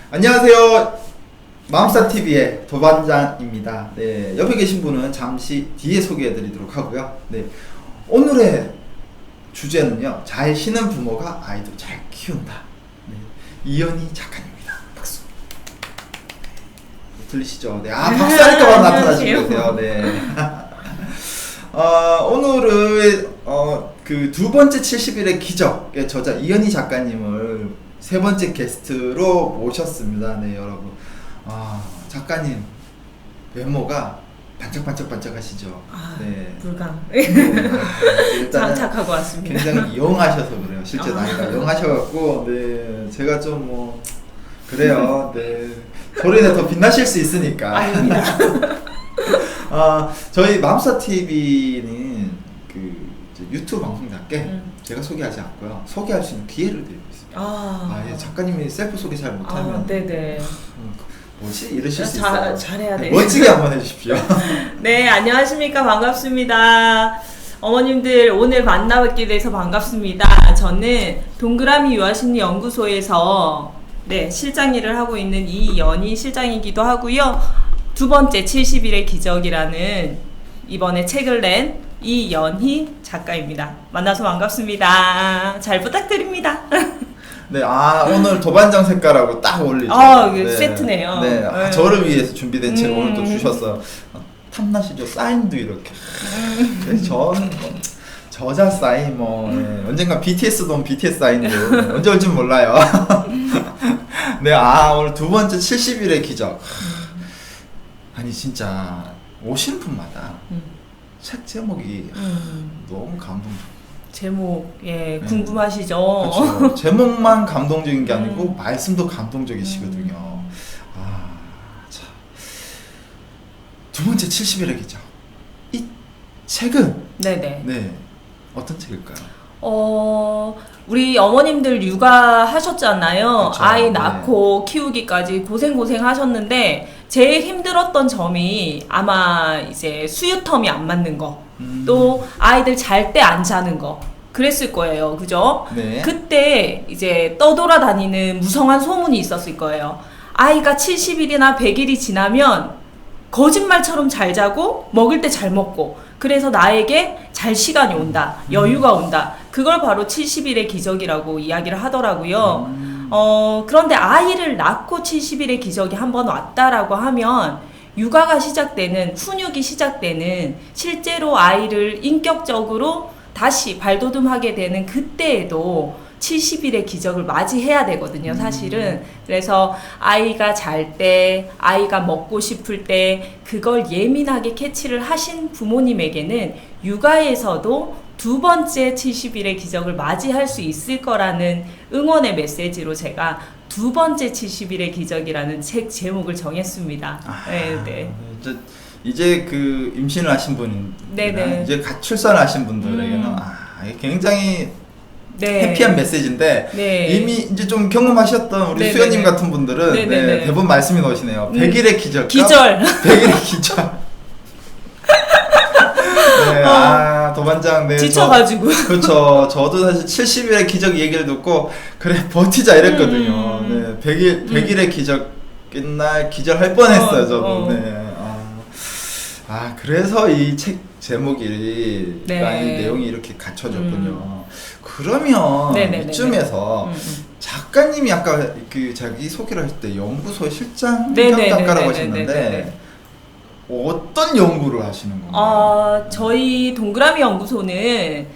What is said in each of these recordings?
안녕하세요. 마음사TV의 도반장입니다. 네, 옆에 계신 분은 잠시 뒤에 소개해드리도록 하고요. 네, 오늘의 주제는요, 잘 쉬는 부모가 아이도 잘 키운다. 네, 이연희 작가님입니다. 박수. 네, 들리시죠? 네, 박수하니까 바로 나타나시고 계세요. 네. 오늘은 그 두 번째 70일의 기적의 저자 이연희 작가님을 세 번째 게스트로 모셨습니다. 네, 여러분. 작가님 외모가 반짝반짝반짝하시죠? 네. 불강. 일단 장착하고 왔습니다. 굉장히 영하셔서 그래요. 실제 나이가 영하셔갖고, 네, 제가 좀 뭐 그래요. 네, 저로 인해 더 빛나실 수 있으니까. 아닙니다. 저희 마음사TV는 그 유튜브 방송답게 제가 소개하지 않고요, 소개할 수 있는 기회를 드리고 있습니다. 예, 작가님이 셀프 소개 잘 못하면 네네. 뭐지? 이러실 수 있어요. 잘해야 돼요. 멋지게 한번 해주십시오. 네, 안녕하십니까. 반갑습니다. 어머님들 오늘 만나뵙게 돼서 반갑습니다. 저는 동그라미 유아심리연구소에서 실장 일을 하고 있는 이연희 실장이기도 하고요. 두 번째 70일의 기적이라는 이번에 책을 낸 이연희 작가입니다. 만나서 반갑습니다. 잘 부탁드립니다. 네, 오늘 도반장 색깔하고 딱 어울리죠. 네. 세트네요. 네, 저를 위해서 준비된 책 오늘 또 주셨어요. 탐나시죠? 사인도 이렇게. 네, 저는 저자 사인 언젠가 BTS도 온 BTS 사인도 언제 올지 몰라요. 네, 오늘 두 번째 70일의 기적. 아니 진짜 오시는 분마다 책 제목이 너무 감동적. 제목 궁금하시죠? 그렇죠. 제목만 감동적인 게 아니고 말씀도 감동적이시거든요. 자, 두 번째 70일의 기적. 이 책은 네, 어떤 책일까요? 우리 어머님들 육아하셨잖아요. 그쵸, 아이 낳고 키우기까지 고생 하셨는데 제일 힘들었던 점이 아마 이제 수유텀이 안 맞는 거, 또 아이들 잘 때 안 자는 거 그랬을 거예요. 그죠? 네. 그때 이제 떠돌아다니는 무성한 소문이 있었을 거예요. 아이가 70일이나 100일이 지나면 거짓말처럼 잘 자고 먹을 때 잘 먹고, 그래서 나에게 잘 시간이 온다, 여유가 온다. 그걸 바로 70일의 기적이라고 이야기를 하더라고요. 그런데 아이를 낳고 70일의 기적이 한번 왔다라고 하면 육아가 시작되는, 훈육이 시작되는, 실제로 아이를 인격적으로 다시 발돋움하게 되는 그때에도 70일의 기적을 맞이해야 되거든요, 사실은. 그래서 아이가 잘 때, 아이가 먹고 싶을 때 그걸 예민하게 캐치를 하신 부모님에게는 육아에서도 두 번째 70일의 기적을 맞이할 수 있을 거라는 응원의 메시지로 제가 두 번째 70일의 기적이라는 책 제목을 정했습니다. 네. 이제 그 임신을 하신 분이나 이제 갓 출산하신 분들에게는 이게 굉장히 해피한 메시지인데 이미 이제 좀 경험하셨던 우리 수연님 같은 분들은 대부분 말씀이 나오시네요. 100일의 기적. 100일의 기적. 도반장. 네, 지쳐가지고. 그렇죠. 저도 사실 70일의 기적 얘기를 듣고 그래 버티자 이랬거든요. 100일의 기적 옛날 기절할 뻔했어요, 저도. 그래서 이 책 제목이 이 내용이 이렇게 갖춰졌군요. 그러면 이쯤에서 작가님이 아까 그 자기 소개를 하실 때 연구소 실장 작가라고 하셨는데 어떤 연구를 하시는 건가요? 저희 동그라미 연구소는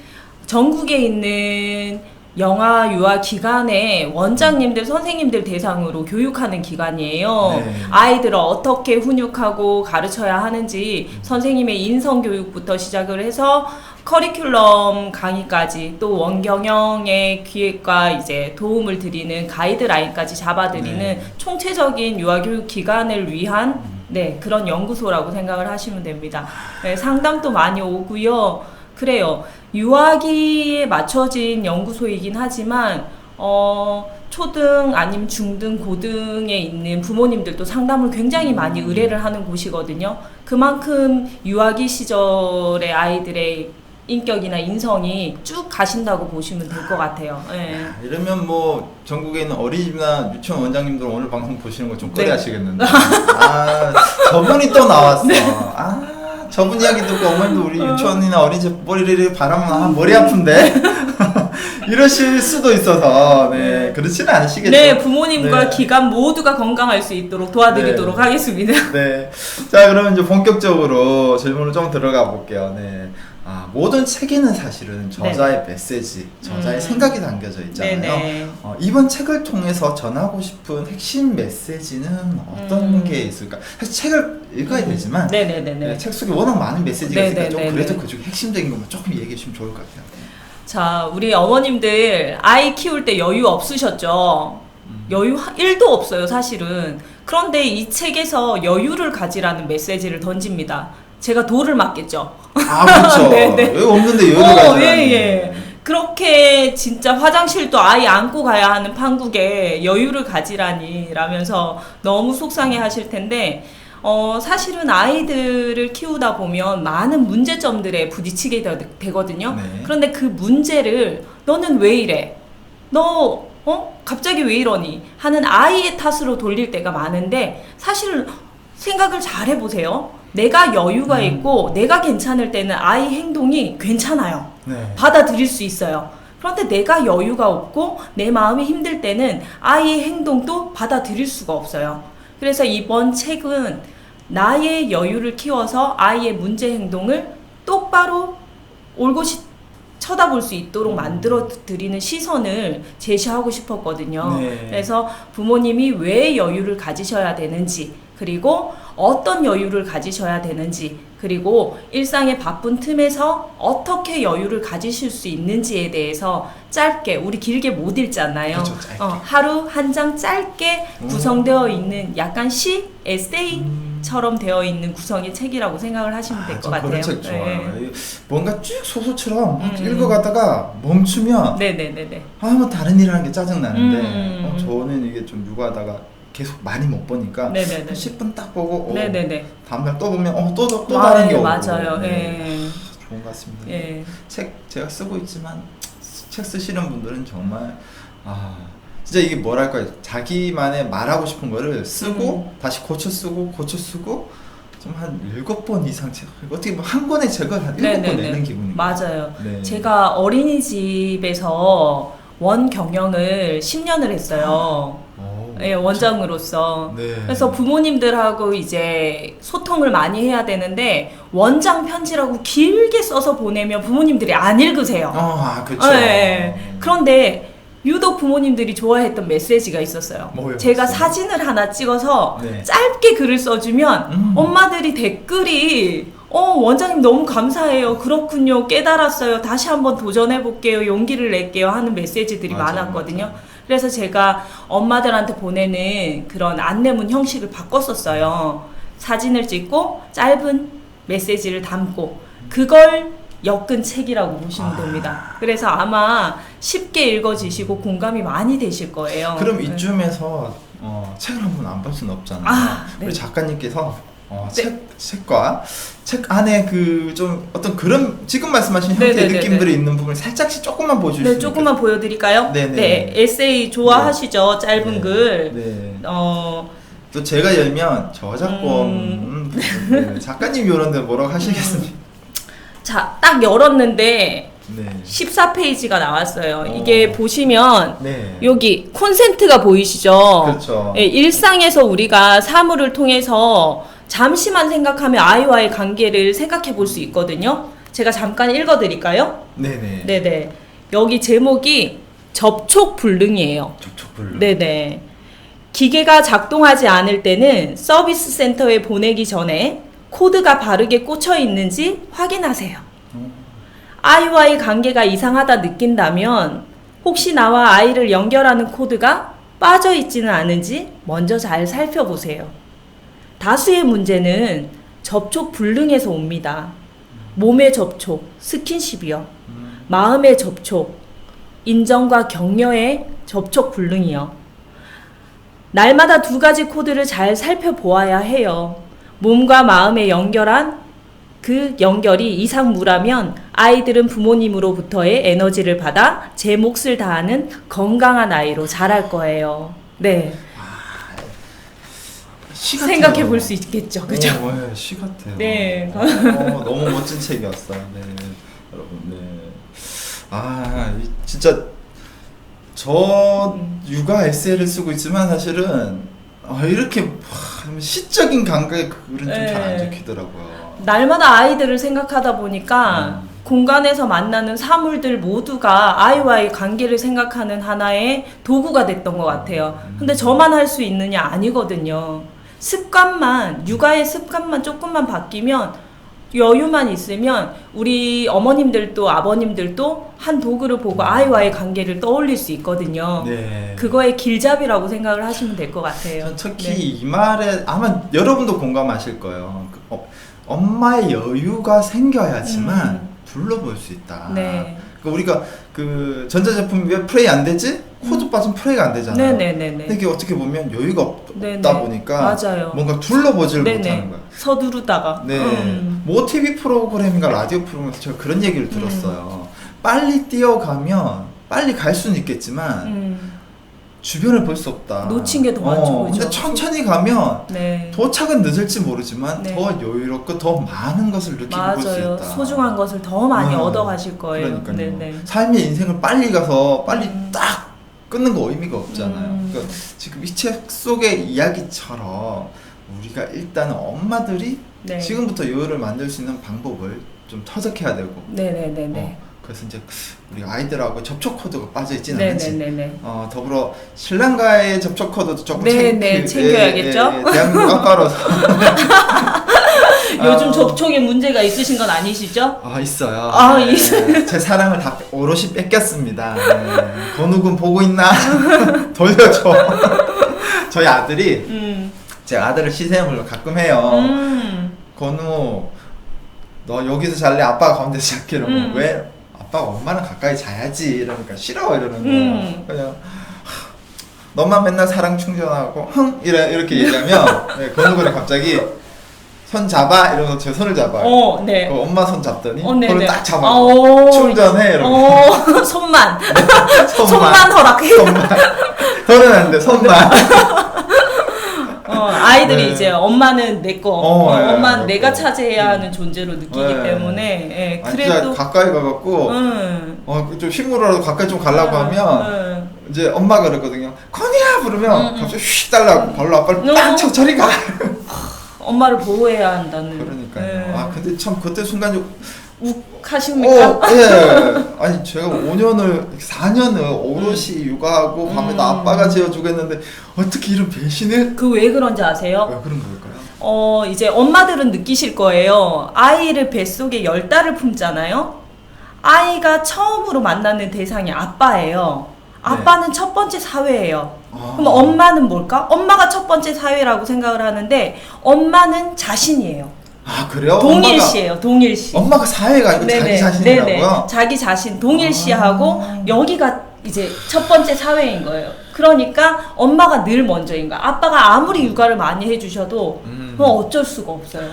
전국에 있는 영아 유아 기관의 원장님들, 선생님들 대상으로 교육하는 기관이에요. 아이들을 어떻게 훈육하고 가르쳐야 하는지 선생님의 인성 교육부터 시작을 해서 커리큘럼 강의까지, 또 원경영의 기획과 이제 도움을 드리는 가이드라인까지 잡아드리는 총체적인 유아교육 기관을 위한 그런 연구소라고 생각을 하시면 됩니다. 상담도 많이 오고요. 그래요. 유아기에 맞춰진 연구소이긴 하지만 초등 아니면 중등 고등에 있는 부모님들도 상담을 굉장히 많이 의뢰를 하는 곳이거든요. 그만큼 유아기 시절의 아이들의 인격이나 인성이 쭉 가신다고 보시면 될 것 같아요. 예. 이러면 뭐 전국에 있는 어린이집이나 유치원 원장님들 오늘 방송 보시는 거 좀 네. 꺼려하시겠는데. 아, 저분이 또 나왔어. 아, 저분 이야기 듣고 어머님도 우리 유치원이나 어린이집 머리를 바라면 아, 머리 아픈데. 이러실 수도 있어서 네, 그렇지는 않으시겠죠. 네, 부모님과 네. 기관 모두가 건강할 수 있도록 도와드리도록 네. 하겠습니다. 네. 자, 그러면 이제 본격적으로 질문을 좀 들어가 볼게요. 네. 아, 모든 책에는 사실은 저자의 메시지, 저자의 생각이 담겨져 있잖아요. 네네. 이번 책을 통해서 전하고 싶은 핵심 메시지는 어떤 게 있을까? 사실 책을 읽어야 되지만 네네네네. 네, 책 속에 워낙 많은 메시지가 있으니까 좀 네네네네. 그래도 그중에 핵심적인 것만 조금 얘기해 주시면 좋을 것 같아요. 자, 우리 어머님들 아이 키울 때 여유 없으셨죠? 여유 1도 없어요, 사실은. 그런데 이 책에서 여유를 가지라는 메시지를 던집니다. 제가 돌을 맞겠죠. 아, 그렇죠. 네네. 여기 없는데 여유를 가지라는. 예. 그렇게 진짜 화장실도 아이 안고 가야 하는 판국에 여유를 가지라니 라면서 너무 속상해 하실 텐데, 사실은 아이들을 키우다 보면 많은 문제점들에 부딪히게 되거든요. 네. 그런데 그 문제를 너는 왜 이래? 너, 갑자기 왜 이러니? 하는 아이의 탓으로 돌릴 때가 많은데, 사실 생각을 잘 해보세요. 내가 여유가 있고 내가 괜찮을 때는 아이 행동이 괜찮아요. 네. 받아들일 수 있어요. 그런데 내가 여유가 없고 내 마음이 힘들 때는 아이의 행동도 받아들일 수가 없어요. 그래서 이번 책은 나의 여유를 키워서 아이의 문제 행동을 똑바로 올곧이 쳐다볼 수 있도록 만들어 드리는 시선을 제시하고 싶었거든요. 네. 그래서 부모님이 왜 여유를 가지셔야 되는지, 그리고 어떤 여유를 가지셔야 되는지, 그리고 일상의 바쁜 틈에서 어떻게 여유를 가지실 수 있는지에 대해서 짧게, 우리 길게 못 읽잖아요. 그렇죠, 짧게. 하루 한 장 짧게 구성되어 있는 약간 시, 에세이처럼 되어 있는 구성의 책이라고 생각을 하시면 될 것 같아요. 그런 책 좋아요. 네. 뭔가 쭉 소설처럼 막 읽어가다가 멈추면 네네네네. 뭐 다른 일 하는 게 짜증나는데 저는 이게 좀 육아하다가 계속 많이 못 보니까 네네네. 한 10분 딱 보고 네네네. 다음날 또 보면 또 다른 게 오고 맞아요. 네. 예. 좋은 것 같습니다. 예. 책 제가 쓰고 있지만 책 쓰시는 분들은 정말 진짜 이게 뭐랄까요, 자기만의 말하고 싶은 거를 쓰고 다시 고쳐 쓰고 좀 한 7번 이상 책, 어떻게 뭐 한 권의 책을 한 7번 네네네. 내는 기분이에요. 맞아요. 네. 제가 어린이집에서 원 경영을 10년을 했어요. 예, 원장으로서. 네. 그래서 부모님들하고 이제 소통을 많이 해야 되는데 원장 편지라고 길게 써서 보내면 부모님들이 안 읽으세요. 그렇죠. 네. 그런데 유독 부모님들이 좋아했던 메시지가 있었어요. 뭐요? 제가 사진을 하나 찍어서 네. 짧게 글을 써주면 엄마들이 댓글이 원장님 너무 감사해요. 그렇군요. 깨달았어요. 다시 한번 도전해볼게요. 용기를 낼게요. 하는 메시지들이 많았거든요. 맞아. 그래서 제가 엄마들한테 보내는 그런 안내문 형식을 바꿨었어요. 사진을 찍고 짧은 메시지를 담고 그걸 엮은 책이라고 보시면 됩니다. 그래서 아마 쉽게 읽어지시고 공감이 많이 되실 거예요. 그럼 네. 이쯤에서 책을 한 번 안 볼 수는 없잖아요. 네. 우리 작가님께서 책과 책 안에 그 좀 어떤 그런 지금 말씀하신 형태의 네네네네. 느낌들이 있는 부분을 살짝씩 조금만 보여주실 수 네, 조금만 보여드릴까요? 네네. 네, 에세이 좋아하시죠? 짧은 네. 글. 네. 어, 또 제가 열면 저작권 네, 작가님 이런데 뭐라고 하시겠습니까? 자, 딱 열었는데 네. 14페이지가 나왔어요. 이게 보시면 네. 여기 콘센트가 보이시죠? 그렇죠. 예, 일상에서 우리가 사물을 통해서 잠시만 생각하면 아이와의 관계를 생각해 볼 수 있거든요. 제가 잠깐 읽어 드릴까요? 네네. 네네. 여기 제목이 접촉 불능이에요. 접촉 불능. 네네. 기계가 작동하지 않을 때는 서비스 센터에 보내기 전에 코드가 바르게 꽂혀 있는지 확인하세요. 아이와의 관계가 이상하다 느낀다면 혹시 나와 아이를 연결하는 코드가 빠져 있지는 않은지 먼저 잘 살펴보세요. 다수의 문제는 접촉 불능에서 옵니다. 몸의 접촉, 스킨십이요. 마음의 접촉, 인정과 격려의 접촉 불능이요. 날마다 2가지 코드를 잘 살펴보아야 해요. 몸과 마음에 연결한 그 연결이 이상무라면 아이들은 부모님으로부터의 에너지를 받아 제 몫을 다하는 건강한 아이로 자랄 거예요. 네. 시 같아요. 생각해 볼 수 있겠죠. 그죠? 네, 시 같아요. 네. 너무 멋진 책이었어요. 네, 여러분. 네. 진짜 저 육아 에세이를 쓰고 있지만 사실은 이렇게 시적인 감각의 글은 좀 잘 안 네. 적히더라고요. 날마다 아이들을 생각하다 보니까 공간에서 만나는 사물들 모두가 아이와의 관계를 생각하는 하나의 도구가 됐던 것 같아요. 근데 저만 할 수 있느냐? 아니거든요. 습관만, 육아의 습관만 조금만 바뀌면, 여유만 있으면 우리 어머님들도 아버님들도 한 도구를 보고 아이와의 관계를 떠올릴 수 있거든요. 네. 그거의 길잡이라고 생각을 하시면 될 것 같아요. 전 특히 네. 이 말에 아마 여러분도 공감하실 거예요. 엄마의 여유가 생겨야지만 둘러볼 수 있다. 네. 그러니까 우리가 그 전자제품 왜 플레이 안 되지? 코드 빠지면 플레이가 안 되잖아요. 네네네네. 근데 이게 어떻게 보면 여유가 네네. 없다 보니까 맞아요. 뭔가 둘러보지를 네네. 못하는 거야. 서두르다가. 네. 뭐 TV 프로그램인가 라디오 프로그램에서 제가 그런 얘기를 들었어요. 빨리 뛰어가면 빨리 갈 수는 있겠지만 주변을 볼 수 없다. 놓친 게 더 많죠. 그죠? 근데 천천히 가면 네. 도착은 늦을지 모르지만 네. 더 여유롭고 더 많은 것을 느끼고 볼 수 맞아요. 있다. 소중한 것을 더 많이 얻어가실 거예요. 그러니까요. 네네. 삶의 인생을 빨리 가서 빨리 딱 끊는 거 의미가 없잖아요. 그러니까 지금 이 책 속의 이야기처럼 우리가 일단은 엄마들이 네. 지금부터 여유를 만들 수 있는 방법을 좀 터득해야 되고 네네네네. 그래서 이제 우리 아이들하고 접촉 코드가 빠져 있지는 않지. 네네네네. 더불어 신랑과의 접촉 코드도 조금 네네, 챙겨야겠죠? 대한민국 아빠로서 요즘 접촉에 문제가 있으신 건 아니시죠? 있어요. 아, 네. 제 사랑을 다 오롯이 뺏겼습니다. 네. 건욱은 보고 있나? 돌려줘. 저희 아들이 제 아들을 시샘을 가끔 해요. 건우 너 여기서 잘래? 아빠가 가운데서 잘게. 이러면 왜? 아빠가 엄마랑 가까이 자야지. 이러니까 싫어 이러는 거예요. 그냥 너만 맨날 사랑 충전하고 이렇게 얘기하면 건우가 갑자기 손 잡아 이러면서 제 손을 잡아요. 네. 엄마 손 잡더니 네네. 손을 딱 잡아. 오, 충전해 이러면. 손만. 손만. 손만 허락해. 손만. 더는 안 돼. 손만. 아이들이 네. 이제 엄마는 내 거, 네, 엄마는 네, 내가 네. 차지해야 하는 존재로 느끼기 네. 때문에 진짜 그래도 가까이 가갖고 좀 힘으로라도 가까이 좀 가려고 하면 이제 엄마가 그러거든요. 건이야 부르면 갑자기 휙 달라고 발로 아빠를 빵 쳐 저리 가. 엄마를 보호해야 한다는. 그러니까요. 근데 참 그때 순간 욱하십니까? 예. 아니 제가 4년을 오롯이 육아하고 밤에도 아빠가 재워주고 했는데 어떻게 이런 배신을? 그 왜 그런지 아세요? 왜 그런 걸까요? 이제 엄마들은 느끼실 거예요. 아이를 뱃속에 10달을 품잖아요. 아이가 처음으로 만나는 대상이 아빠예요. 아빠는 첫 번째 사회예요. 그럼 엄마는 뭘까? 엄마가 첫 번째 사회라고 생각을 하는데 엄마는 자신이에요. 그래요? 동일시예요. 동일시. 엄마가 사회가 아니고 자기 자신이라고요? 네네. 자기 자신 동일시하고 여기가 이제 첫 번째 사회인 거예요. 그러니까 엄마가 늘 먼저인 거야. 아빠가 아무리 육아를 많이 해주셔도 그건 어쩔 수가 없어요.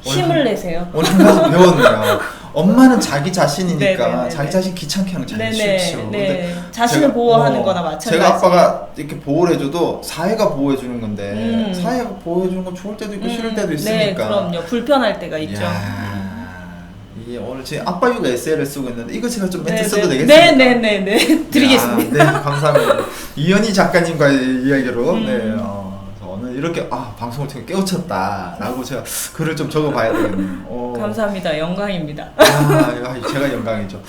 힘을 내세요. 오늘 한 가지 배웠네요. 엄마는 자기 자신이니까 네네네네. 자기 자신 귀찮게 하는 거 자기 싫죠. 네. 자신을 보호하는 거나 마찬가지. 제가 아빠가 이렇게 보호를 해줘도 사회가 보호해 주는 건데 사회가 보호해 주는 건 좋을 때도 있고 싫을 때도 있으니까. 네, 그럼요. 불편할 때가 있죠. 이게 오늘 제 아빠 육아 에세이를 쓰고 있는데 이거 제가 좀 멘트 써도 되겠습니까? 네네네네. 드리겠습니다. 네, 감사합니다. 이현희 작가님과의 이야기로 저는 이렇게 방송을 통해 깨우쳤다라고 제가 글을 좀 적어봐야 되겠네요. 감사합니다. 영광입니다. 제가 영광이죠.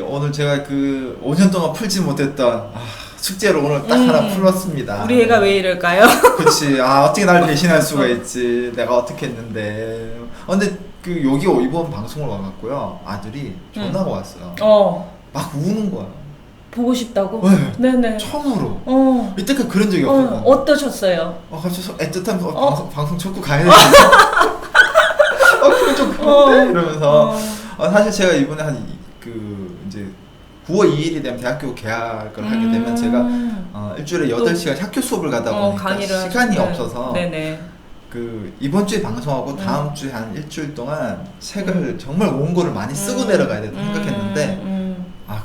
오늘 제가 그 5년 동안 풀지 못했던 숙제를 오늘 딱 하나 풀었습니다. 우리 애가 왜 이럴까요? 그치. 어떻게 날 배신할 수가 있지. 내가 어떻게 했는데. 근데 여기 이번 방송을 와갖고요. 아들이 전화가 왔어요. 막 우는 거야. 보고 싶다고? 네. 네네. 처음으로. 이때까지 그런 적이 없었거든요. 어떠셨어요? 갑자기 애틋한 방송 접고 가야 돼. 그건 좀 그런데? 이러면서. 사실 제가 이번에 이제 9월 2일이 되면 대학교 개학을 하게 되면 제가 일주일에 8시간 학교 수업을 가다 보니까 시간이 없어서 네네. 그 이번 주에 방송하고 다음 주에 한 일주일 동안 책을 정말 원고를 많이 쓰고 내려가야 된다 생각했는데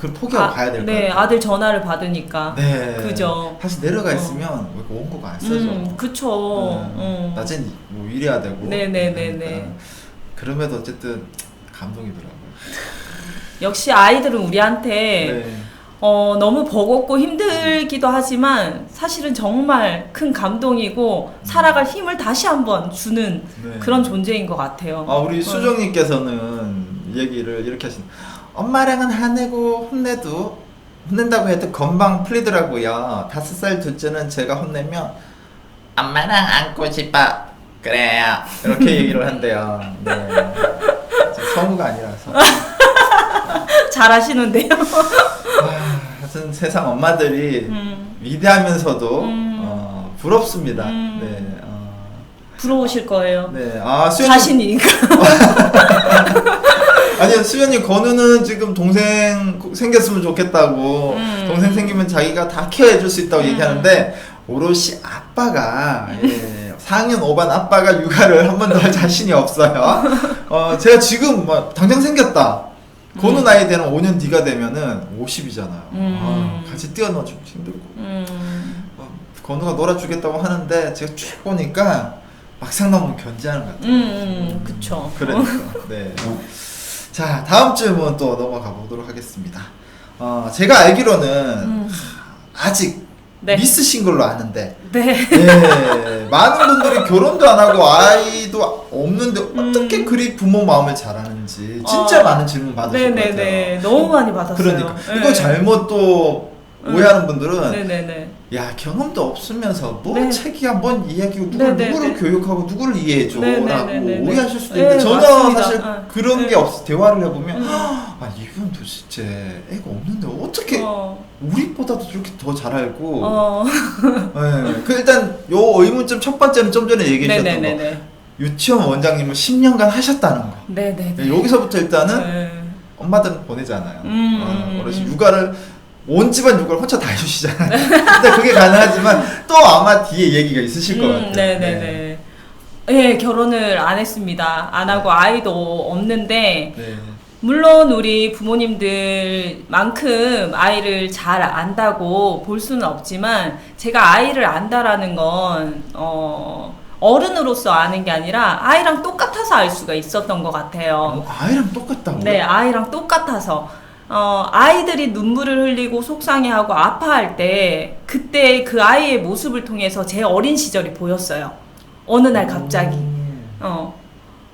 그걸 포기하고 가야 될 것 네, 같아요. 아들 전화를 받으니까. 네. 그죠. 사실 내려가 있으면 왜 원고가 안 써져. 그쵸. 낮엔 뭐 일해야 되고. 네네네네. 그러니까 그럼에도 어쨌든 감동이더라고요. 역시 아이들은 우리한테 네. 너무 버겁고 힘들기도 하지만 사실은 정말 큰 감동이고 살아갈 힘을 다시 한번 주는 네. 그런 존재인 것 같아요. 우리 수정님께서는 얘기를 이렇게 하시는. 엄마랑은 화내고 혼낸다고 해도 금방 풀리더라고요. 5살 둘째는 제가 혼내면 엄마랑 안고 싶어 그래요 이렇게 얘기를 한대요. 네. 성우가 아니라서. 잘하시는데요. 하여튼 세상 엄마들이 위대하면서도 부럽습니다. 네. 부러우실 거예요. 네. 수연님. 자신이니까. 아니요, 수연님 건우는 지금 동생 생겼으면 좋겠다고. 동생 생기면 자기가 다 케어해줄 수 있다고 얘기하는데 오롯이 아빠가 4학년 5반 아빠가 육아를 한 번도 할 자신이 없어요. 제가 지금 뭐 당장 생겼다. 건우 나이 되는 5년 뒤가 되면은 50이잖아요. 같이 뛰어놀기 힘들고. 건우가 놀아주겠다고 하는데 제가 쭉 보니까 막상 너무 견제하는 것 같아요. 그쵸. 그러니까. 네. 자, 다음 질문 또 넘어가 보도록 하겠습니다. 제가 알기로는 아직 네. 미스신 걸로 아는데, 네. 네, 많은 분들이 결혼도 안 하고 아이도 없는데 어떻게 그리 부모 마음을 잘 아는지 진짜 많은 질문 받으실 것 같아요. 네네네. 너무 많이 받았어요. 그러니까 네. 이거 잘못 또 오해하는 분들은 네네네. 야, 경험도 없으면서 뭐 네. 책이야 뭔 이야기고 네네네. 누구를 교육하고 누구를 이해해줘 라고 네네네네. 오해하실 수도 네, 있는데 전혀 맞습니다. 사실 그런 네. 게 없어. 대화를 해보면 이분 도대체 애가 없는데 어떻게 우리보다도 저렇게 더 잘 알고 네. 일단 요 의문점 첫 번째는 좀 전에 얘기해 주셨던 거 유치원 원장님을 10년간 하셨다는 거. 네네. 네, 여기서부터 일단은 엄마들은 보내잖아요. 어르신 육아를 온 집안 육아를 혼자 다 해주시잖아요. 근데 그게 가능하지만 또 아마 뒤에 얘기가 있으실 것 같아요. 네네네. 네, 결혼을 안 했습니다. 안 하고 아이도 없는데 네. 물론 우리 부모님들만큼 아이를 잘 안다고 볼 수는 없지만 제가 아이를 안다라는 건 어른으로서 아는 게 아니라 아이랑 똑같아서 알 수가 있었던 것 같아요. 아이랑 똑같다고요? 네, 아이랑 똑같아서. 아이들이 눈물을 흘리고 속상해하고 아파할 때 그때 그 아이의 모습을 통해서 제 어린 시절이 보였어요. 어느 날 갑자기.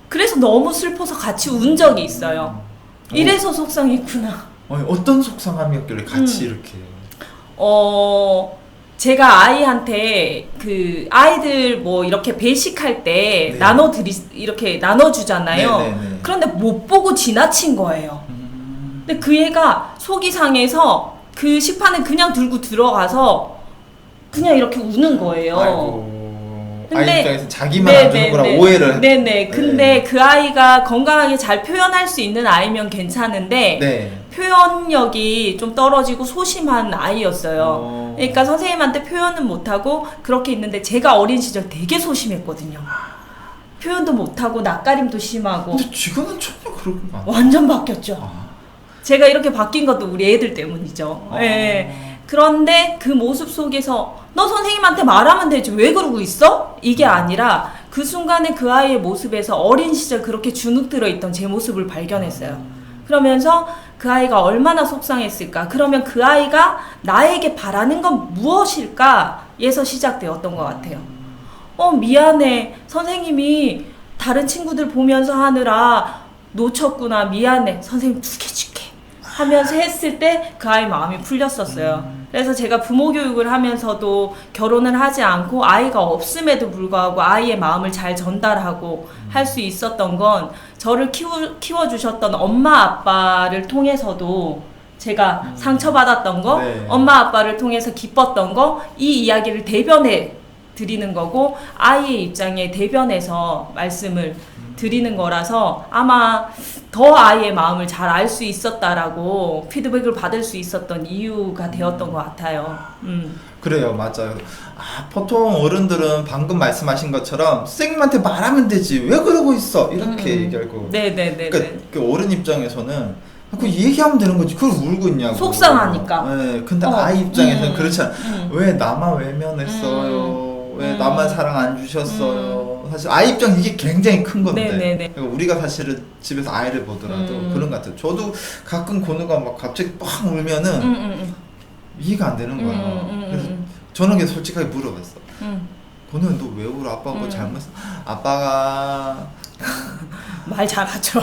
그래서 너무 슬퍼서 같이 운 적이 있어요. 이래서 속상했구나. 어떤 속상함이었길래 같이 이렇게. 제가 아이한테 그 아이들 뭐 이렇게 배식할 때 이렇게 나눠주잖아요. 네네네. 그런데 못 보고 지나친 거예요. 근데 그 애가 속이 상해서 그 식판을 그냥 들고 들어가서 그냥 이렇게 우는 거예요. 아이고. 근데 아이 입장에서 자기만 안 주는 거라 오해를. 네네. 근데 그 아이가 건강하게 잘 표현할 수 있는 아이면 괜찮은데 표현력이 좀 떨어지고 소심한 아이였어요. 그러니까 선생님한테 표현은 못하고 그렇게 있는데 제가 어린 시절 되게 소심했거든요. 표현도 못하고 낯가림도 심하고. 근데 지금은 전혀 그렇게 안. 완전 바뀌었죠. 제가 이렇게 바뀐 것도 우리 애들 때문이죠. 네. 그런데 그 모습 속에서 너 선생님한테 말하면 되지 왜 그러고 있어? 이게 아니라 그 순간에 그 아이의 모습에서 어린 시절 그렇게 주눅 들어있던 제 모습을 발견했어요. 그러면서 그 아이가 얼마나 속상했을까? 그러면 그 아이가 나에게 바라는 건 무엇일까? 에서 시작되었던 것 같아요. 미안해. 선생님이 다른 친구들 보면서 하느라 놓쳤구나. 미안해. 선생님 2개 줄게. 하면서 했을 때 그 아이 마음이 풀렸었어요. 그래서 제가 부모 교육을 하면서도 결혼을 하지 않고 아이가 없음에도 불구하고 아이의 마음을 잘 전달하고 할 수 있었던 건 저를 키워주셨던 엄마 아빠를 통해서도 제가 상처받았던 거, 엄마 아빠를 통해서 기뻤던 거, 이 이야기를 대변해 드리는 거고 아이의 입장에 대변해서 말씀을 드리는 거라서 아마 더 아이의 마음을 잘 알 수 있었다라고 피드백을 받을 수 있었던 이유가 되었던 것 같아요. 그래요, 맞아요. 보통 어른들은 방금 말씀하신 것처럼 선생님한테 말하면 되지 왜 그러고 있어 이렇게 얘기하고. 네네네. 그러니까 그 어른 입장에서는 그 얘기하면 되는 거지 그걸 울고 있냐고. 속상하니까. 네, 근데 아이 입장에서는 그렇지 않아. 음. 왜 나만 외면했어요? 왜 나만 사랑 안 주셨어요? 사실 아이 입장 이게 굉장히 큰 건데. 네네네. 그러니까 우리가 사실은 집에서 아이를 보더라도 그런 것 같아요. 저도 가끔 건우가 막 갑자기 빡 울면은 이해가 안 되는 거야. 그래서 저는 그냥 솔직하게 물어봤어. 건우야 너 왜 울어? 아빠가 뭐 잘못했어? 아빠가 말 잘하죠.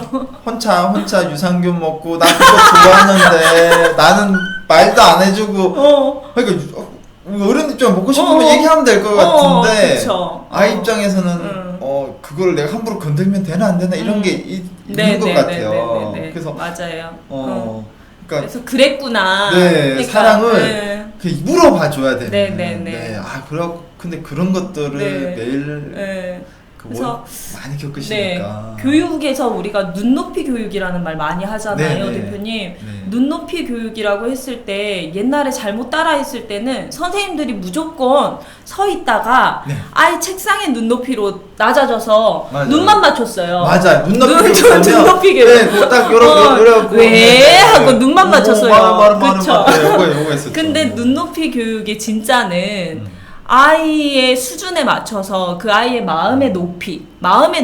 혼자 유산균 먹고 나 그거 좋아하는데 나는 말도 안 해주고 그러니까 어른 입장 먹고 싶으면 얘기하면 될 것 같은데 그쵸. 아이 입장에서는 그걸 내가 함부로 건들면 되나 안 되나 이런 게 있는 것 같아요. 그래서 맞아요. 그러니까 그래서 그랬구나. 네, 그러니까, 사랑을 물어봐 줘야 되는. 네네네. 근데 그런 것들을 네. 매일 그래서 많이 겪으시니까. 교육에서 우리가 눈높이 교육이라는 말 많이 하잖아요, 네네. 대표님. 네. 눈높이 교육이라고 했을 때 옛날에 잘못 따라했을 때는 선생님들이 무조건 서 있다가 네. 아예 책상의 눈높이로 낮아져서 맞아요. 눈만 맞췄어요. 맞아요. 눈높이 눈높이 교육. 네, 그거 딱 요렇게 왜? 하고 눈만 맞췄어요. 그쵸. 요거 했었죠. 근데 눈높이 교육의 진짜는 아이의 수준에 맞춰서 그 아이의 마음의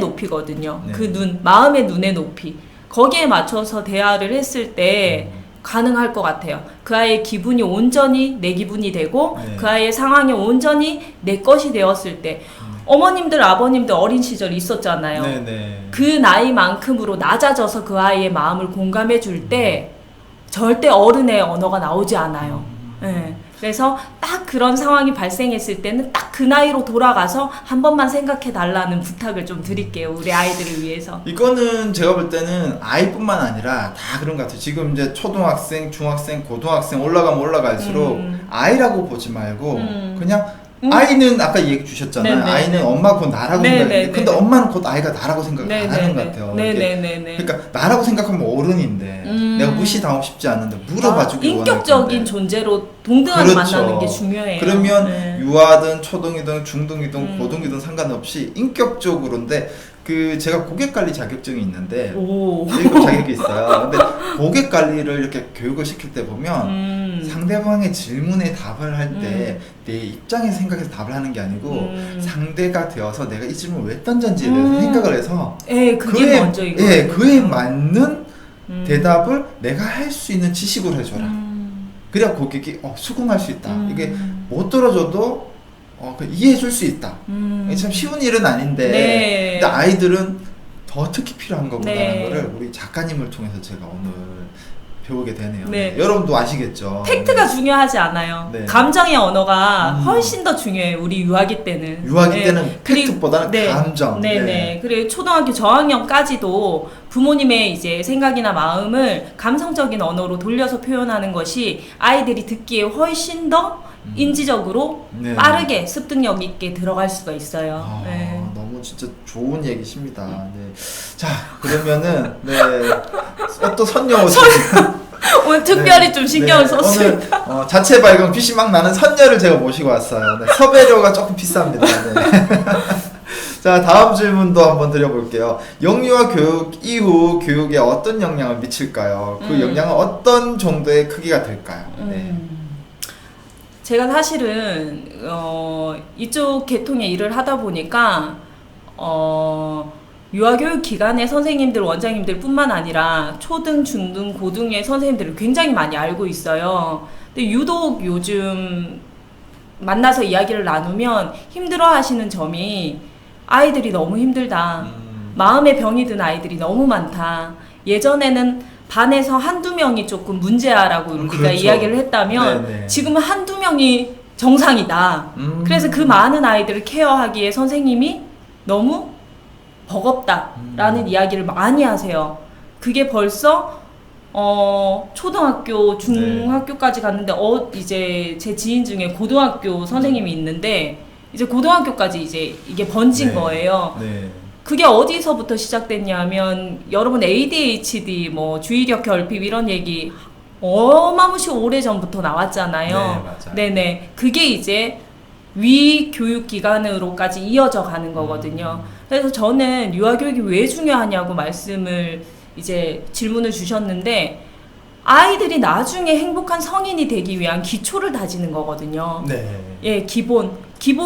높이거든요. 네. 그 마음의 눈의 높이. 거기에 맞춰서 대화를 했을 때 가능할 것 같아요. 그 아이의 기분이 온전히 내 기분이 되고 네. 그 아이의 상황이 온전히 내 것이 되었을 때 어머님들, 아버님들 어린 시절이 있었잖아요. 네네. 그 나이만큼으로 낮아져서 그 아이의 마음을 공감해 줄 때 절대 어른의 언어가 나오지 않아요. 네. 그래서 딱 그런 상황이 발생했을 때는 딱 그 나이로 돌아가서 한 번만 생각해 달라는 부탁을 좀 드릴게요. 우리 아이들을 위해서. 이거는 제가 볼 때는 아이뿐만 아니라 다 그런 것 같아요. 지금 이제 초등학생, 중학생, 고등학생 올라가면 올라갈수록 아이라고 보지 말고 그냥 아이는 아까 얘기 주셨잖아요. 네네. 아이는 엄마 곧 나라고 생각해. 근데 엄마는 곧 아이가 나라고 생각 안 하는 것 같아요. 그러니까 나라고 생각하면 어른인데 내가 무시당하고 싶지 않은데 물어봐주기 원할 텐데. 인격적인 존재로 동등하게 그렇죠. 만나는 게 중요해요. 그러면 유아든 초등이든 중등이든 고등이든 상관없이 인격적으로인데 그 제가 고객 관리 자격증이 있는데 1급 자격이 있어요. 근데 고객 관리를 이렇게 교육을 시킬 때 보면 상대방의 질문에 답을 할 때 내 입장에서 생각해서 답을 하는 게 아니고 상대가 되어서 내가 이 질문을 왜 던졌는지에 대해서 생각을 해서 그게 먼저 이거. 그에 맞는 대답을 내가 할 수 있는 지식으로 해줘라. 그래야 고객이 수긍할 수 있다. 이게 못 들어줘도 이해해줄 수 있다. 이게 참 쉬운 일은 아닌데 근데 아이들은 더 특히 필요한 거구나라는 거를 우리 작가님을 통해서 제가 오늘 배우게 되네요. 여러분도 아시겠죠? 팩트가 중요하지 않아요. 감정의 언어가 훨씬 더 중요해요. 우리 유아기 때는. 유아기 때는 팩트보다는 감정. 그리고 초등학교 저학년까지도 부모님의 이제 생각이나 마음을 감성적인 언어로 돌려서 표현하는 것이 아이들이 듣기에 훨씬 더 인지적으로 빠르게 습득력 있게 들어갈 수가 있어요. 너무 진짜 좋은 얘기십니다. 자, 그러면은 또 선녀 오늘 특별히 좀 신경을 썼습니다. 오늘 자체 발견 빛이 막 나는 선녀를 제가 모시고 왔어요. 섭외료가 조금 비쌉니다. 자, 다음 질문도 한번 드려볼게요. 영유아 교육 이후 교육에 어떤 영향을 미칠까요? 그 영향은 어떤 정도의 크기가 될까요? 제가 사실은 이쪽 계통의 일을 하다 보니까 유아교육 기관의 선생님들, 원장님들 뿐만 아니라 초등, 중등, 고등의 선생님들을 굉장히 많이 알고 있어요. 근데 유독 요즘 만나서 이야기를 나누면 힘들어 하시는 점이 아이들이 너무 힘들다. 마음의 병이 든 아이들이 너무 많다. 예전에는 반에서 한두 명이 조금 문제아라고 우리가 이야기를 했다면 지금은 한두 명이 정상이다. 그래서 그 많은 아이들을 케어하기에 선생님이 너무 버겁다라는 이야기를 많이 하세요. 그게 벌써 초등학교, 중학교까지 갔는데 이제 제 지인 중에 고등학교 선생님이 있는데 이제 고등학교까지 이제 이게 번진 거예요. 그게 어디서부터 시작됐냐면 여러분 ADHD, 뭐 주의력 결핍 이런 얘기 어마무시 오래 전부터 나왔잖아요. 네, 맞아요. 네네. 그게 이제 위 교육 기관으로까지 이어져 가는 거거든요. 그래서 저는 유아교육이 왜 중요하냐고 말씀을 이제 질문을 주셨는데, 아이들이 나중에 행복한 성인이 되기 위한 기초를 다지는 거거든요. 네. 예, 기본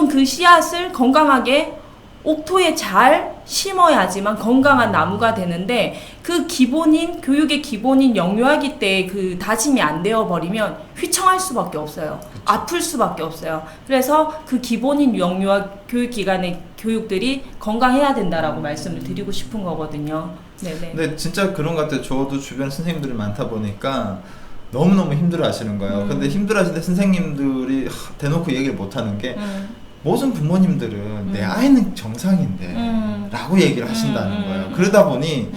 그 씨앗을 건강하게 옥토에 잘 심어야지만 건강한 나무가 되는데, 그 기본인 교육의 기본인 영유아기 때 그 다짐이 안 되어 버리면 휘청할 수밖에 없어요. 그쵸. 아플 수밖에 없어요. 그래서 그 기본인 영유아 교육 기관의 교육들이 건강해야 된다라고 말씀을 드리고 싶은 거거든요. 네네. 근데 진짜 그런 것 같아요. 저도 주변 선생님들이 많다 보니까 너무너무 힘들어 하시는 거예요. 근데 힘들어 하시는데 선생님들이 대놓고 얘기를 못 하는 게, 모든 부모님들은 내 아이는 정상인데 라고 얘기를 하신다는 거예요. 그러다 보니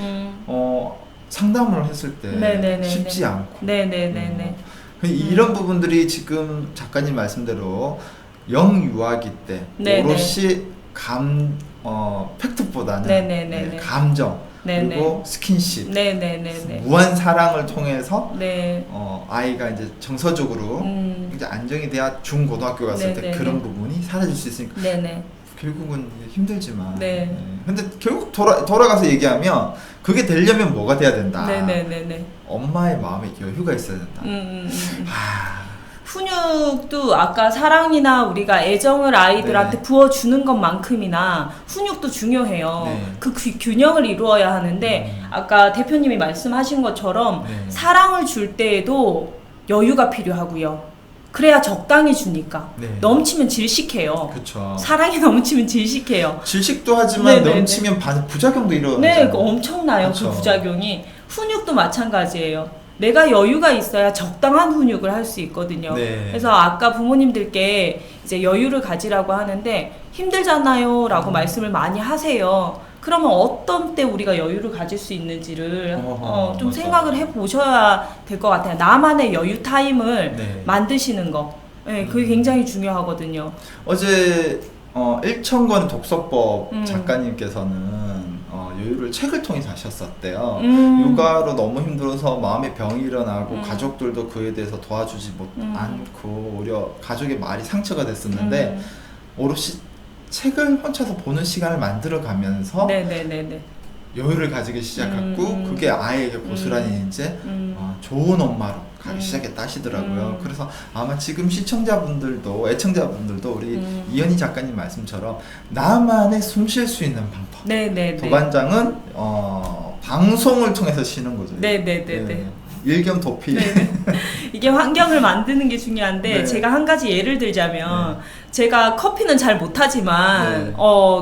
상담을 했을 때 네네네네. 쉽지 않고 네네네네. 이런 부분들이 지금 작가님 말씀대로 영유아기 때 네네. 오롯이 팩트보다는 네네네네. 감정 네네. 그리고 스킨십 네네네네. 무한 사랑을 통해서 네. 아이가 이제 정서적으로 이제 안정이 돼야 중고등학교 갔을 때 네네네. 그런 부분이 사라질 수 있으니까 네네. 결국은 힘들지만 네. 근데 결국 돌아가서 얘기하면 그게 되려면 뭐가 돼야 된다. 네네네네. 엄마의 마음에 여유가 있어야 된다. 아, 훈육도 아까 사랑이나 우리가 애정을 아이들한테 네. 부어주는 것만큼이나 훈육도 중요해요. 네. 그 균형을 이루어야 하는데, 아까 대표님이 말씀하신 것처럼 네. 사랑을 줄 때에도 여유가 필요하고요. 그래야 적당히 주니까. 네. 넘치면 질식해요. 그렇죠. 사랑이 넘치면 질식해요. 질식도 하지만 네네네. 넘치면 부작용도 일어나죠. 네, 그 엄청나요. 그쵸. 그 부작용이. 훈육도 마찬가지예요. 내가 여유가 있어야 적당한 훈육을 할 수 있거든요. 네. 그래서 아까 부모님들께 이제 여유를 가지라고 하는데, 힘들잖아요 라고 말씀을 많이 하세요. 그러면 어떤 때 우리가 여유를 가질 수 있는지를 좀 맞아. 생각을 해보셔야 될 것 같아요. 나만의 여유 타임을 네. 만드시는 거. 네, 그게 굉장히 중요하거든요. 어제 일천권 독서법 음. 작가님께서는 여유를 책을 통해서 하셨었대요. 음. 육아로 너무 힘들어서 마음에 병이 일어나고 음. 가족들도 그에 대해서 도와주지 않고 오히려 가족의 말이 상처가 됐었는데 오롯이 책을 혼자서 보는 시간을 만들어 가면서 네네네네. 여유를 가지기 시작했고 그게 아이에게 고스란히 이제 좋은 엄마로 가기 시작했다 하시더라고요. 그래서 아마 지금 시청자분들도 애청자분들도 우리 이현희 작가님 말씀처럼 나만의 숨 쉴 수 있는 방법. 네네네. 도반장은 방송을 통해서 쉬는 거죠. 네네네네. 일겸 도피. 네네. 이게 환경을 만드는 게 중요한데, 네. 제가 한 가지 예를 들자면, 제가 커피는 잘 못하지만 네.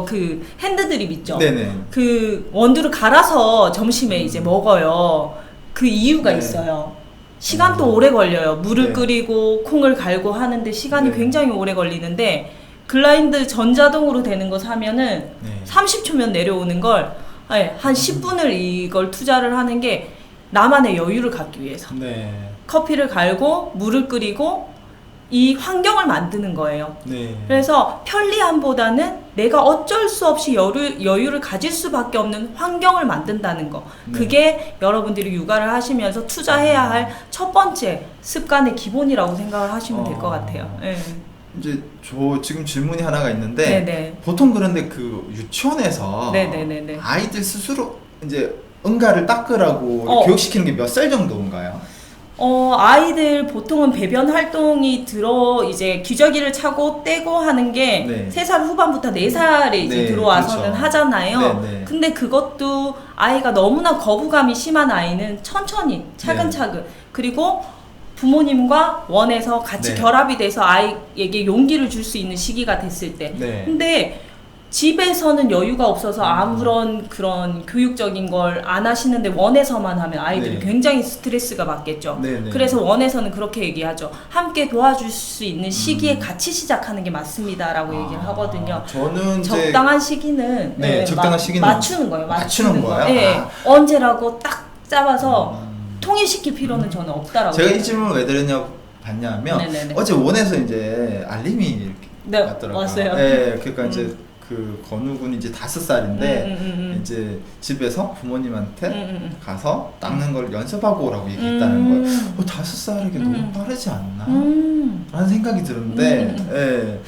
그 핸드드립 있죠. 네네. 그 원두를 갈아서 점심에 이제 먹어요. 그 이유가 네. 있어요. 시간도 오래 걸려요. 물을 네. 끓이고 콩을 갈고 하는데 시간이 네. 굉장히 오래 걸리는데, 글라인드 전자동으로 되는 거 사면은 네. 30초면 내려오는 걸 한 10분을 이걸 투자를 하는 게 나만의 여유를 갖기 위해서. 네. 커피를 갈고 물을 끓이고 이 환경을 만드는 거예요. 네. 그래서 편리함보다는 내가 어쩔 수 없이 여유를 가질 수밖에 없는 환경을 만든다는 거. 네. 그게 여러분들이 육아를 하시면서 투자해야 할 첫 번째 습관의 기본이라고 생각을 하시면 될 것 같아요. 네. 이제 저 지금 질문이 하나가 있는데 네네. 보통 그런데 그 유치원에서 네네네네. 아이들 스스로 이제 응가를 닦으라고 교육시키는 게 몇 살 정도인가요? 아이들 보통은 배변 활동이 이제 기저귀를 차고 떼고 하는 게 네. 3살 후반부터 4살에 이제 네, 들어와서는 그렇죠. 하잖아요. 네, 네. 근데 그것도 아이가 너무나 거부감이 심한 아이는 천천히 차근차근 그리고 부모님과 원해서 같이 네. 결합이 돼서 아이에게 용기를 줄 수 있는 시기가 됐을 때. 네. 근데 집에서는 여유가 없어서 아무런 그런 교육적인 걸 안 하시는데 원에서만 하면 아이들이 네. 굉장히 스트레스가 받겠죠. 네, 네. 그래서 원에서는 그렇게 얘기하죠. 함께 도와줄 수 있는 시기에 같이 시작하는 게 맞습니다라고 얘기를 하거든요. 저는 이제 적당한 시기는 네, 적당한 시기는 맞추는 거예요. 맞추는 거예요? 네, 아. 언제라고 딱 잡아서 통일시킬 필요는 저는 없다라고. 제가 이 질문을 왜 드렸냐 봤냐면 네네네. 어제 원에서 이제 알림이 이렇게 네, 왔더라고요. 왔어요. 네, 그러니까 이제 그 건우군이 이제 5살인데 이제 집에서 부모님한테 가서 닦는 걸 연습하고 오라고 얘기했다는 거예요. 5살에게 너무 빠르지 않나? 라는 생각이 드는데 예.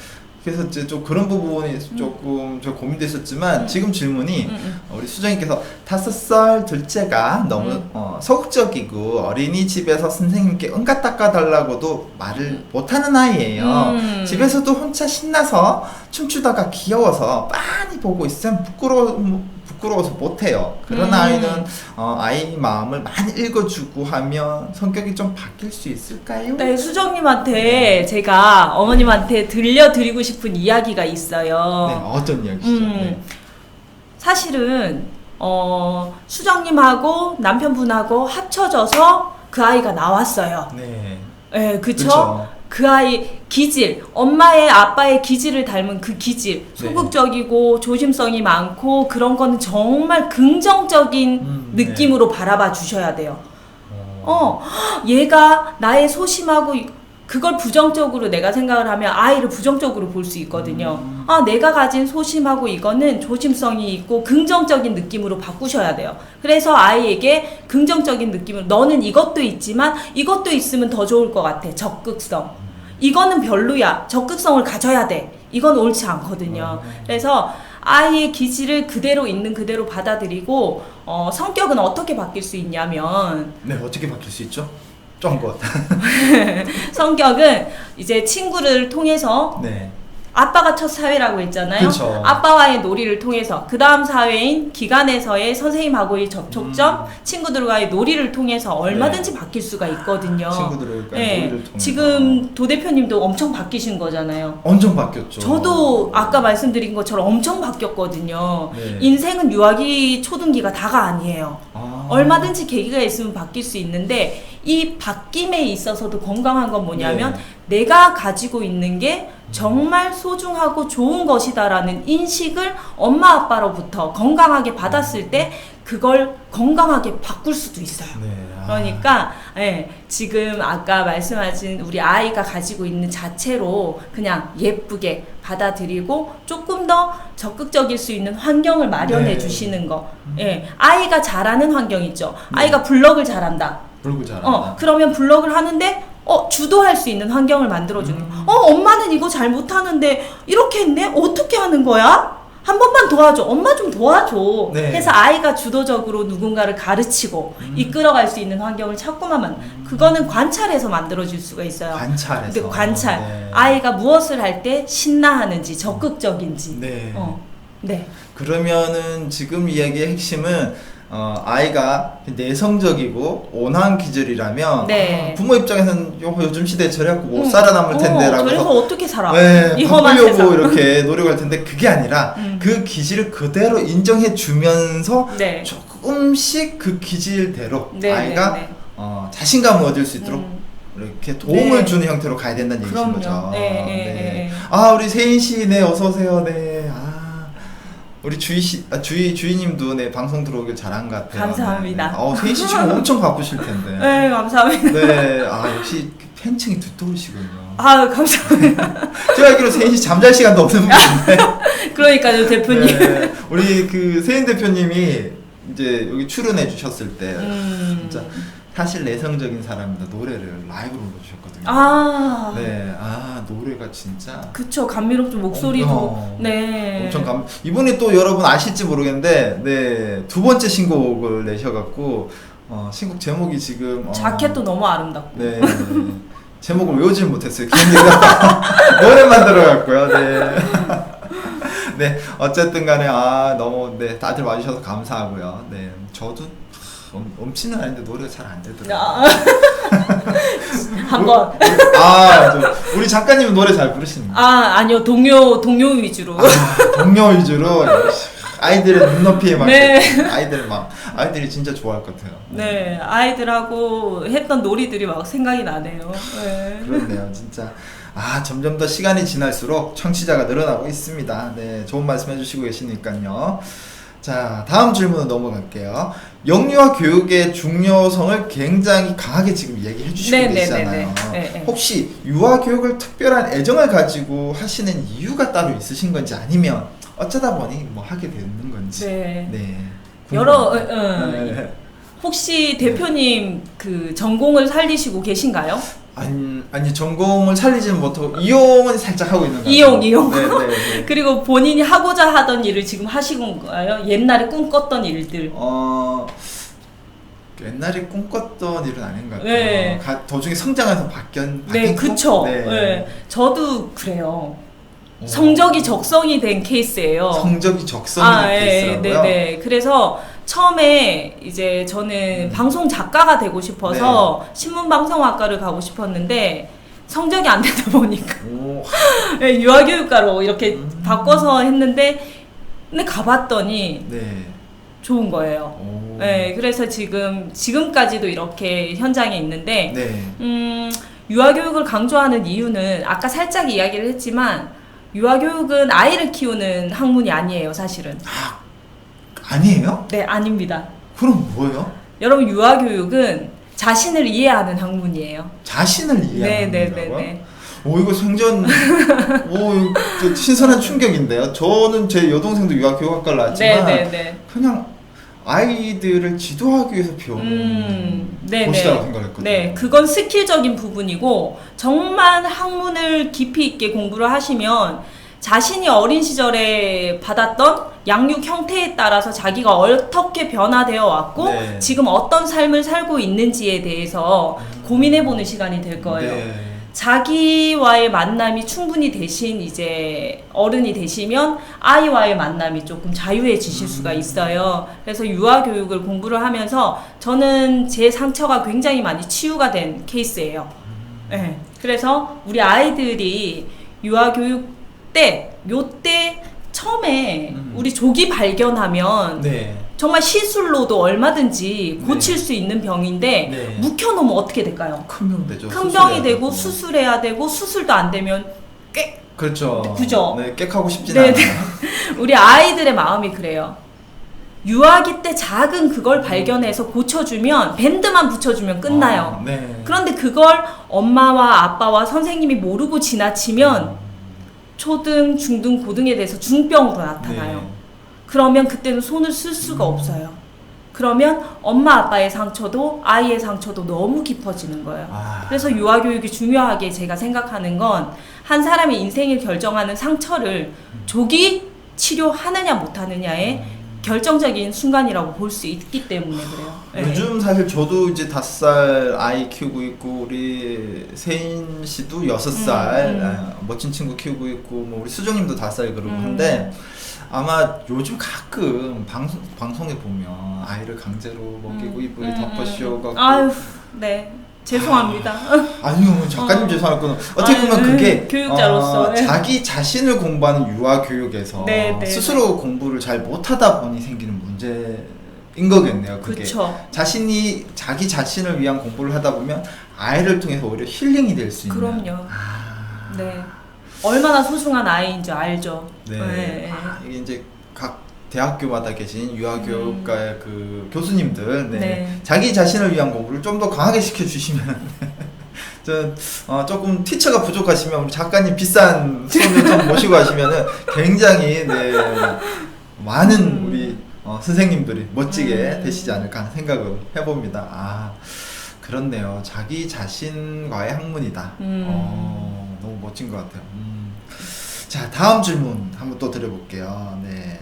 그래서 이제 좀 그런 부분이 조금 저 고민됐었지만 지금 질문이 우리 수정이께서 5살 둘째가 너무 소극적이고 어린이집에서 선생님께 응가 닦아달라고도 말을 못하는 아이예요. 집에서도 혼자 신나서 춤추다가 귀여워서 빤히 보고 있으면 부끄러워서 못해요. 그런 아이는 아이 마음을 많이 읽어주고 하면 성격이 좀 바뀔 수 있을까요? 네, 수정님한테 제가 어머님한테 들려드리고 싶은 이야기가 있어요. 네, 어떤 이야기시죠? 네. 사실은 수정님하고 남편분하고 합쳐져서 그 아이가 나왔어요. 네. 네, 그쵸? 그쵸. 그 아이 기질, 엄마의 아빠의 기질을 닮은 그 기질, 소극적이고 조심성이 많고 그런 거는 정말 긍정적인 느낌으로 바라봐 주셔야 돼요. 얘가 나의 소심하고 그걸 부정적으로 내가 생각을 하면 아이를 부정적으로 볼 수 있거든요. 내가 가진 소심하고 이거는 조심성이 있고 긍정적인 느낌으로 바꾸셔야 돼요. 그래서 아이에게 긍정적인 느낌으로 너는 이것도 있지만 이것도 있으면 더 좋을 것 같아. 적극성. 이거는 별로야. 적극성을 가져야 돼. 이건 옳지 않거든요. 그래서 아이의 기질을 그대로 있는 그대로 받아들이고 성격은 어떻게 바뀔 수 있냐면 네, 어떻게 바뀔 수 있죠? 좀 것. 성격은 이제 친구를 통해서 네. 아빠가 첫 사회라고 했잖아요. 그쵸. 아빠와의 놀이를 통해서 그 다음 사회인 기관에서의 선생님하고의 접촉점, 친구들과의 놀이를 통해서 얼마든지 바뀔 수가 있거든요. 친구들과의 네. 놀이를 통해서. 지금 도 대표님도 엄청 바뀌신 거잖아요. 엄청 바뀌었죠. 저도 아까 말씀드린 것처럼 엄청 바뀌었거든요. 네. 인생은 유아기, 초등기가 다가 아니에요. 얼마든지 계기가 있으면 바뀔 수 있는데 이 바뀜에 있어서도 건강한 건 뭐냐면 내가 가지고 있는 게 정말 소중하고 좋은 것이다라는 인식을 엄마 아빠로부터 건강하게 받았을 때 그걸 건강하게 바꿀 수도 있어요. 그러니까 지금 아까 말씀하신 우리 아이가 가지고 있는 자체로 그냥 예쁘게 받아들이고 조금 더 적극적일 수 있는 환경을 마련해 주시는 거. 아이가 잘하는 환경 있죠. 아이가 블럭을 잘한다. 블로그 잘한다. 그러면 블럭을 하는데 주도할 수 있는 환경을 만들어주는 엄마는 이거 잘 못하는데 이렇게 했네? 어떻게 하는 거야? 한 번만 도와줘. 엄마 좀 도와줘. 해서 아이가 주도적으로 누군가를 가르치고 이끌어갈 수 있는 환경을 찾고만 그거는 관찰해서 만들어줄 수가 있어요. 관찰해서. 근데 관찰. 아이가 무엇을 할 때 신나하는지 적극적인지. 네. 그러면은 지금 이야기의 핵심은 아이가 내성적이고 온화한 기질이라면 부모 입장에서는 요즘 시대에 저래갖고 못 살아남을 텐데라고 저래서 어떻게 살아? 이 바꾸려고 이렇게 노력할 텐데 그게 아니라 그 기질을 그대로 인정해 주면서 조금씩 그 기질대로 아이가 자신감을 얻을 수 있도록 이렇게 도움을 주는 형태로 가야 된다는 얘기신 거죠. 우리 세인 씨, 어서 오세요. 우리 주희님도 방송 들어오길 잘한 것 같아요. 감사합니다. 세인 씨 지금 엄청 바쁘실 텐데. 네, 감사합니다. 역시 팬층이 두터우시군요. 감사합니다. 제가 알기로 세인 씨 잠잘 시간도 없는 분인데. 그러니까요, 대표님. 우리 그 세인 대표님이 이제 여기 출연해 주셨을 때 진짜 사실 내성적인 사람입니다. 노래를 라이브로 불러주셨거든요. 노래가 진짜. 그쵸, 감미롭죠. 목소리도. 엄청 이분이 또 여러분 아실지 모르겠는데, 2번째 신곡을 내셔갖고, 신곡 제목이 지금. 자켓도 너무 아름답고. 제목을 외우질 못했어요. 기억나가. 노래만 들어갔고요. 어쨌든 간에, 너무, 다들 와주셔서 감사하고요. 저도 엄치는 아닌데 노래가 잘 안 되더라고요. 한번. 우리 작가님은 노래 잘 부르시는가요? 아니요. 동요 위주로. 동요 위주로. 아이들의 눈높이에 맞게. 아이들이 진짜 좋아할 것 같아요. 아이들하고 했던 놀이들이 막 생각이 나네요. 그렇네요, 진짜. 점점 더 시간이 지날수록 청취자가 늘어나고 있습니다. 좋은 말씀 해주시고 계시니까요. 자, 다음 질문으로 넘어갈게요. 영유아 교육의 중요성을 굉장히 강하게 지금 얘기해 주시고 계시잖아요. 혹시 유아 교육을 특별한 애정을 가지고 하시는 이유가 따로 있으신 건지 아니면 어쩌다 보니 뭐 하게 되는 건지. 네. 네. 여러 네. 혹시 대표님 그 전공을 살리시고 계신가요? 아니 전공을 살리지는 못하고 이용은 살짝 하고 있는 거예요. 이용. 네, 네, 네. 그리고 본인이 하고자 하던 일을 지금 하시는 거예요? 옛날에 꿈꿨던 일들. 옛날에 꿈꿨던 일은 아닌 것 같아요. 네. 도중에 성장해서 바뀐 네, 그쵸. 네. 네. 저도 그래요. 오. 성적이 적성이 된 케이스예요. 성적이 적성이 된 케이스라고요? 네. 그래서 처음에 이제 저는 방송 작가가 되고 싶어서 신문방송학과를 가고 싶었는데 성적이 안 되다 보니까 오. 네, 유아교육과로 이렇게 바꿔서 했는데 근데 가봤더니 네. 좋은 거예요. 오. 네, 그래서 지금까지도 이렇게 현장에 있는데 네. 유아교육을 강조하는 이유는 아까 살짝 이야기를 했지만 유아교육은 아이를 키우는 학문이 아니에요, 사실은. 아니에요? 네, 아닙니다. 그럼 뭐예요? 여러분, 유아교육은 자신을 이해하는 학문이에요. 자신을 이해하는 거라고요? 네. 오 이거 생전 이거 신선한 충격인데요. 저는 제 여동생도 유아교육학과를 나왔지만 네. 그냥 아이들을 지도하기 위해서 배우는 곳이라고 생각을 했거든요. 네, 그건 스킬적인 부분이고 정말 학문을 깊이 있게 공부를 하시면 자신이 어린 시절에 받았던 양육 형태에 따라서 자기가 어떻게 변화되어 왔고 네. 지금 어떤 삶을 살고 있는지에 대해서 고민해보는 시간이 될 거예요. 네. 자기와의 만남이 충분히 되신 이제 어른이 되시면 아이와의 만남이 조금 자유해지실 수가 있어요. 그래서 유아교육을 공부를 하면서 저는 제 상처가 굉장히 많이 치유가 된 케이스예요. 네. 그래서 우리 아이들이 유아교육 요때 처음에 우리 조기 발견하면 네. 정말 시술로도 얼마든지 고칠 수 있는 병인데 네. 묵혀놓으면 어떻게 될까요? 큰 병 되죠. 큰 병이 되고 수술해야 되고 수술도 안 되면 그렇죠. 그죠? 네, 꽥하고 싶진 네, 않아요. 우리 아이들의 마음이 그래요. 유아기 때 작은 그걸 발견해서 고쳐주면 밴드만 붙여주면 끝나요. 네. 그런데 그걸 엄마와 아빠와 선생님이 모르고 지나치면 초등, 중등, 고등에 대해서 중병으로 나타나요. 네. 그러면 그때는 손을 쓸 수가 없어요. 그러면 엄마 아빠의 상처도 아이의 상처도 너무 깊어지는 거예요. 그래서 유아교육이 중요하게 제가 생각하는 건 한 사람의 인생을 결정하는 상처를 조기 치료하느냐 못하느냐의 결정적인 순간이라고 볼 수 있기 때문에 그래요. 네. 요즘 사실 저도 이제 5살 아이 키우고 있고 우리 세인 씨도 6살 멋진 친구 키우고 있고 뭐 우리 수정님도 5살 그러고 한데 아마 요즘 가끔 방송에 보면 아이를 강제로 먹이고 이불에 덮어 씌워갖고 아유, 네. 죄송합니다. 아니요 작가님 죄송하고는 어떻게 보면 그게 교육자로서 네. 자기 자신을 공부하는 유아 교육에서 스스로 공부를 잘 못하다 보니 생기는 문제인 거겠네요. 그게 그쵸. 자신이 자기 자신을 위한 공부를 하다 보면 아이를 통해서 오히려 힐링이 될 수 있는. 그럼요. 네. 얼마나 소중한 아이인 줄 알죠. 네. 이게 이제 각 대학교마다 계신 유아교육과의 그 교수님들 자기 자신을 위한 공부를 좀 더 강하게 시켜주시면 조금 티처가 부족하시면 우리 작가님 비싼 수업료 좀 모시고 하시면은 굉장히 많은 우리 선생님들이 멋지게 되시지 않을까 하는 생각을 해봅니다. 그렇네요. 자기 자신과의 학문이다. 너무 멋진 것 같아요. 자, 다음 질문 한번 또 드려볼게요. 네.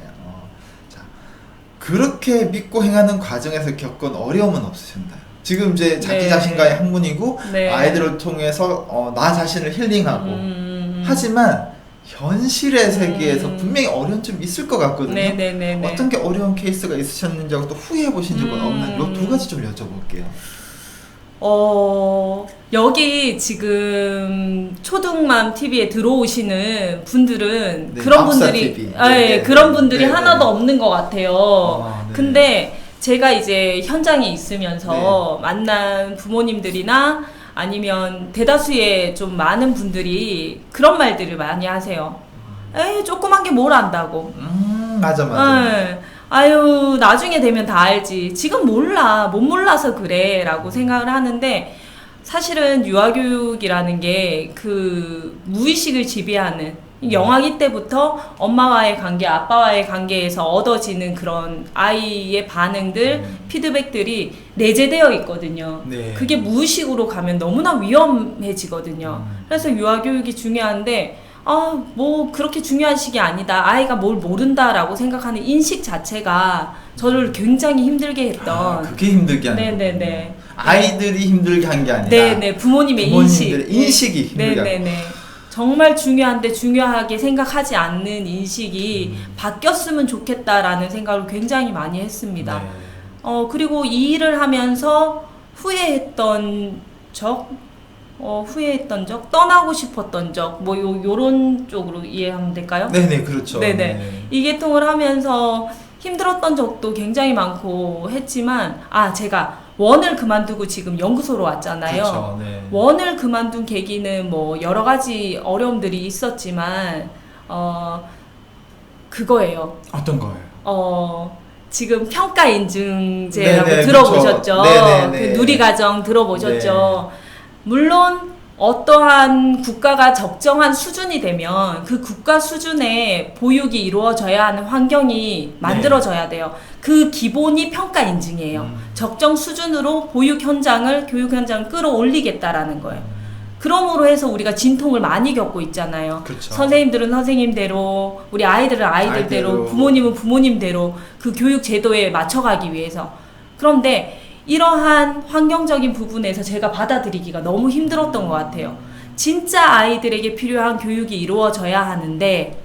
그렇게 믿고 행하는 과정에서 겪은 어려움은 없으셨나요? 지금 이제 자기 자신과의 학문이고 아이들을 통해서 나 자신을 힐링하고 하지만 현실의 세계에서 분명히 어려운 점이 있을 것 같거든요. 어떤 게 어려운 케이스가 있으셨는지 하고 또 후회해 보신 적은 없나요? 이 두 가지 좀 여쭤볼게요. 여기 지금 초등맘 TV에 들어오시는 분들은 그런 분들이 그런 분들이 하나도 없는 것 같아요. 근데 제가 이제 현장에 있으면서 만난 부모님들이나 아니면 대다수의 좀 많은 분들이 그런 말들을 많이 하세요. 에이, 조그만 게 뭘 안다고. 맞아. 아유, 나중에 되면 다 알지. 지금 몰라. 못 몰라서 그래. 라고 생각을 하는데, 사실은 유아교육이라는 게 그 무의식을 지배하는 영아기 때부터 엄마와의 관계, 아빠와의 관계에서 얻어지는 그런 아이의 반응들, 피드백들이 내재되어 있거든요. 네. 그게 무의식으로 가면 너무나 위험해지거든요. 그래서 유아교육이 중요한데 뭐 그렇게 중요한 시기 아니다. 아이가 뭘 모른다라고 생각하는 인식 자체가 저를 굉장히 힘들게 했던. 그게 힘들게 하는 네네네. 아이들이 힘들게 한 게 아니라 네네. 부모님의 인식이 힘들게 하는 네네네. 정말 중요한데 중요하게 생각하지 않는 인식이 바뀌었으면 좋겠다라는 생각을 굉장히 많이 했습니다. 네. 그리고 이 일을 하면서 후회했던 적, 떠나고 싶었던 적, 뭐 요런 쪽으로 이해하면 될까요? 네네, 그렇죠. 네네. 네. 이 계통을 하면서 힘들었던 적도 굉장히 많고 했지만, 제가 원을 그만두고 지금 연구소로 왔잖아요. 그렇죠. 네. 원을 그만둔 계기는 뭐 여러 가지 어려움들이 있었지만, 그거예요. 어떤 거예요? 지금 평가 인증제라고 네네, 들어보셨죠? 그렇죠. 네네네. 그 누리과정 들어보셨죠? 물론 어떠한 국가가 적정한 수준이 되면 그 국가 수준의 보육이 이루어져야 하는 환경이 만들어져야 돼요. 그 기본이 평가 인증이에요. 적정 수준으로 교육 현장을 끌어올리겠다라는 거예요. 그러므로 해서 우리가 진통을 많이 겪고 있잖아요. 그렇죠. 선생님들은 선생님대로, 우리 아이들은 아이들대로, 부모님은 부모님대로 그 교육 제도에 맞춰가기 위해서. 그런데 이러한 환경적인 부분에서 제가 받아들이기가 너무 힘들었던 것 같아요. 진짜 아이들에게 필요한 교육이 이루어져야 하는데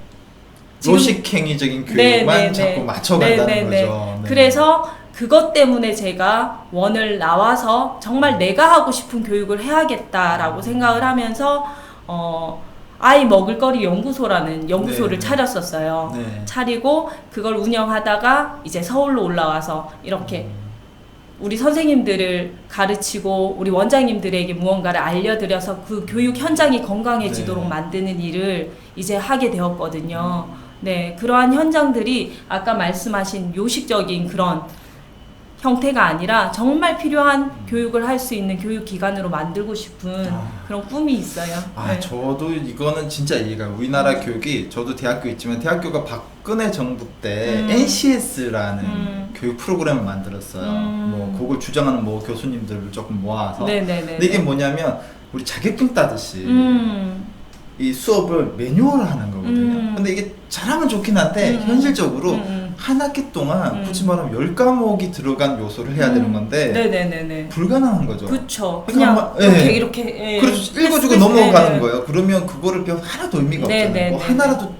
로식행위적인 교육만 자꾸 맞춰간다는 거죠. 네. 그래서 그것 때문에 제가 원을 나와서 정말 내가 하고 싶은 교육을 해야겠다라고 생각을 하면서 아이 먹을거리 연구소라는 연구소를 차렸었어요. 네. 차리고 그걸 운영하다가 이제 서울로 올라와서 이렇게 우리 선생님들을 가르치고 우리 원장님들에게 무언가를 알려드려서 그 교육 현장이 건강해지도록 만드는 일을 이제 하게 되었거든요. 네, 그러한 현장들이 아까 말씀하신 요식적인 그런 형태가 아니라 정말 필요한 교육을 할 수 있는 교육기관으로 만들고 싶은 그런 꿈이 있어요. 네. 저도 이거는 진짜 이해가. 우리나라 교육이, 저도 대학교 있지만 대학교가 박근혜 정부 때 NCS라는 교육 프로그램을 만들었어요. 뭐 그걸 주장하는 뭐 교수님들을 조금 모아서. 근데 이게 뭐냐면 우리 자격증 따듯이 이 수업을 매뉴얼을 하는 거거든요. 근데 이게 잘하면 좋긴 한데 현실적으로 한 학기 동안 굳이 말하면 10과목이 들어간 요소를 해야 되는 건데 불가능한 거죠. 그쵸. 그냥 이렇게 그렇죠. 읽어주고 넘어가는 거예요. 그러면 그거를 배워 하나도 의미가 없잖아요. 뭐 하나라도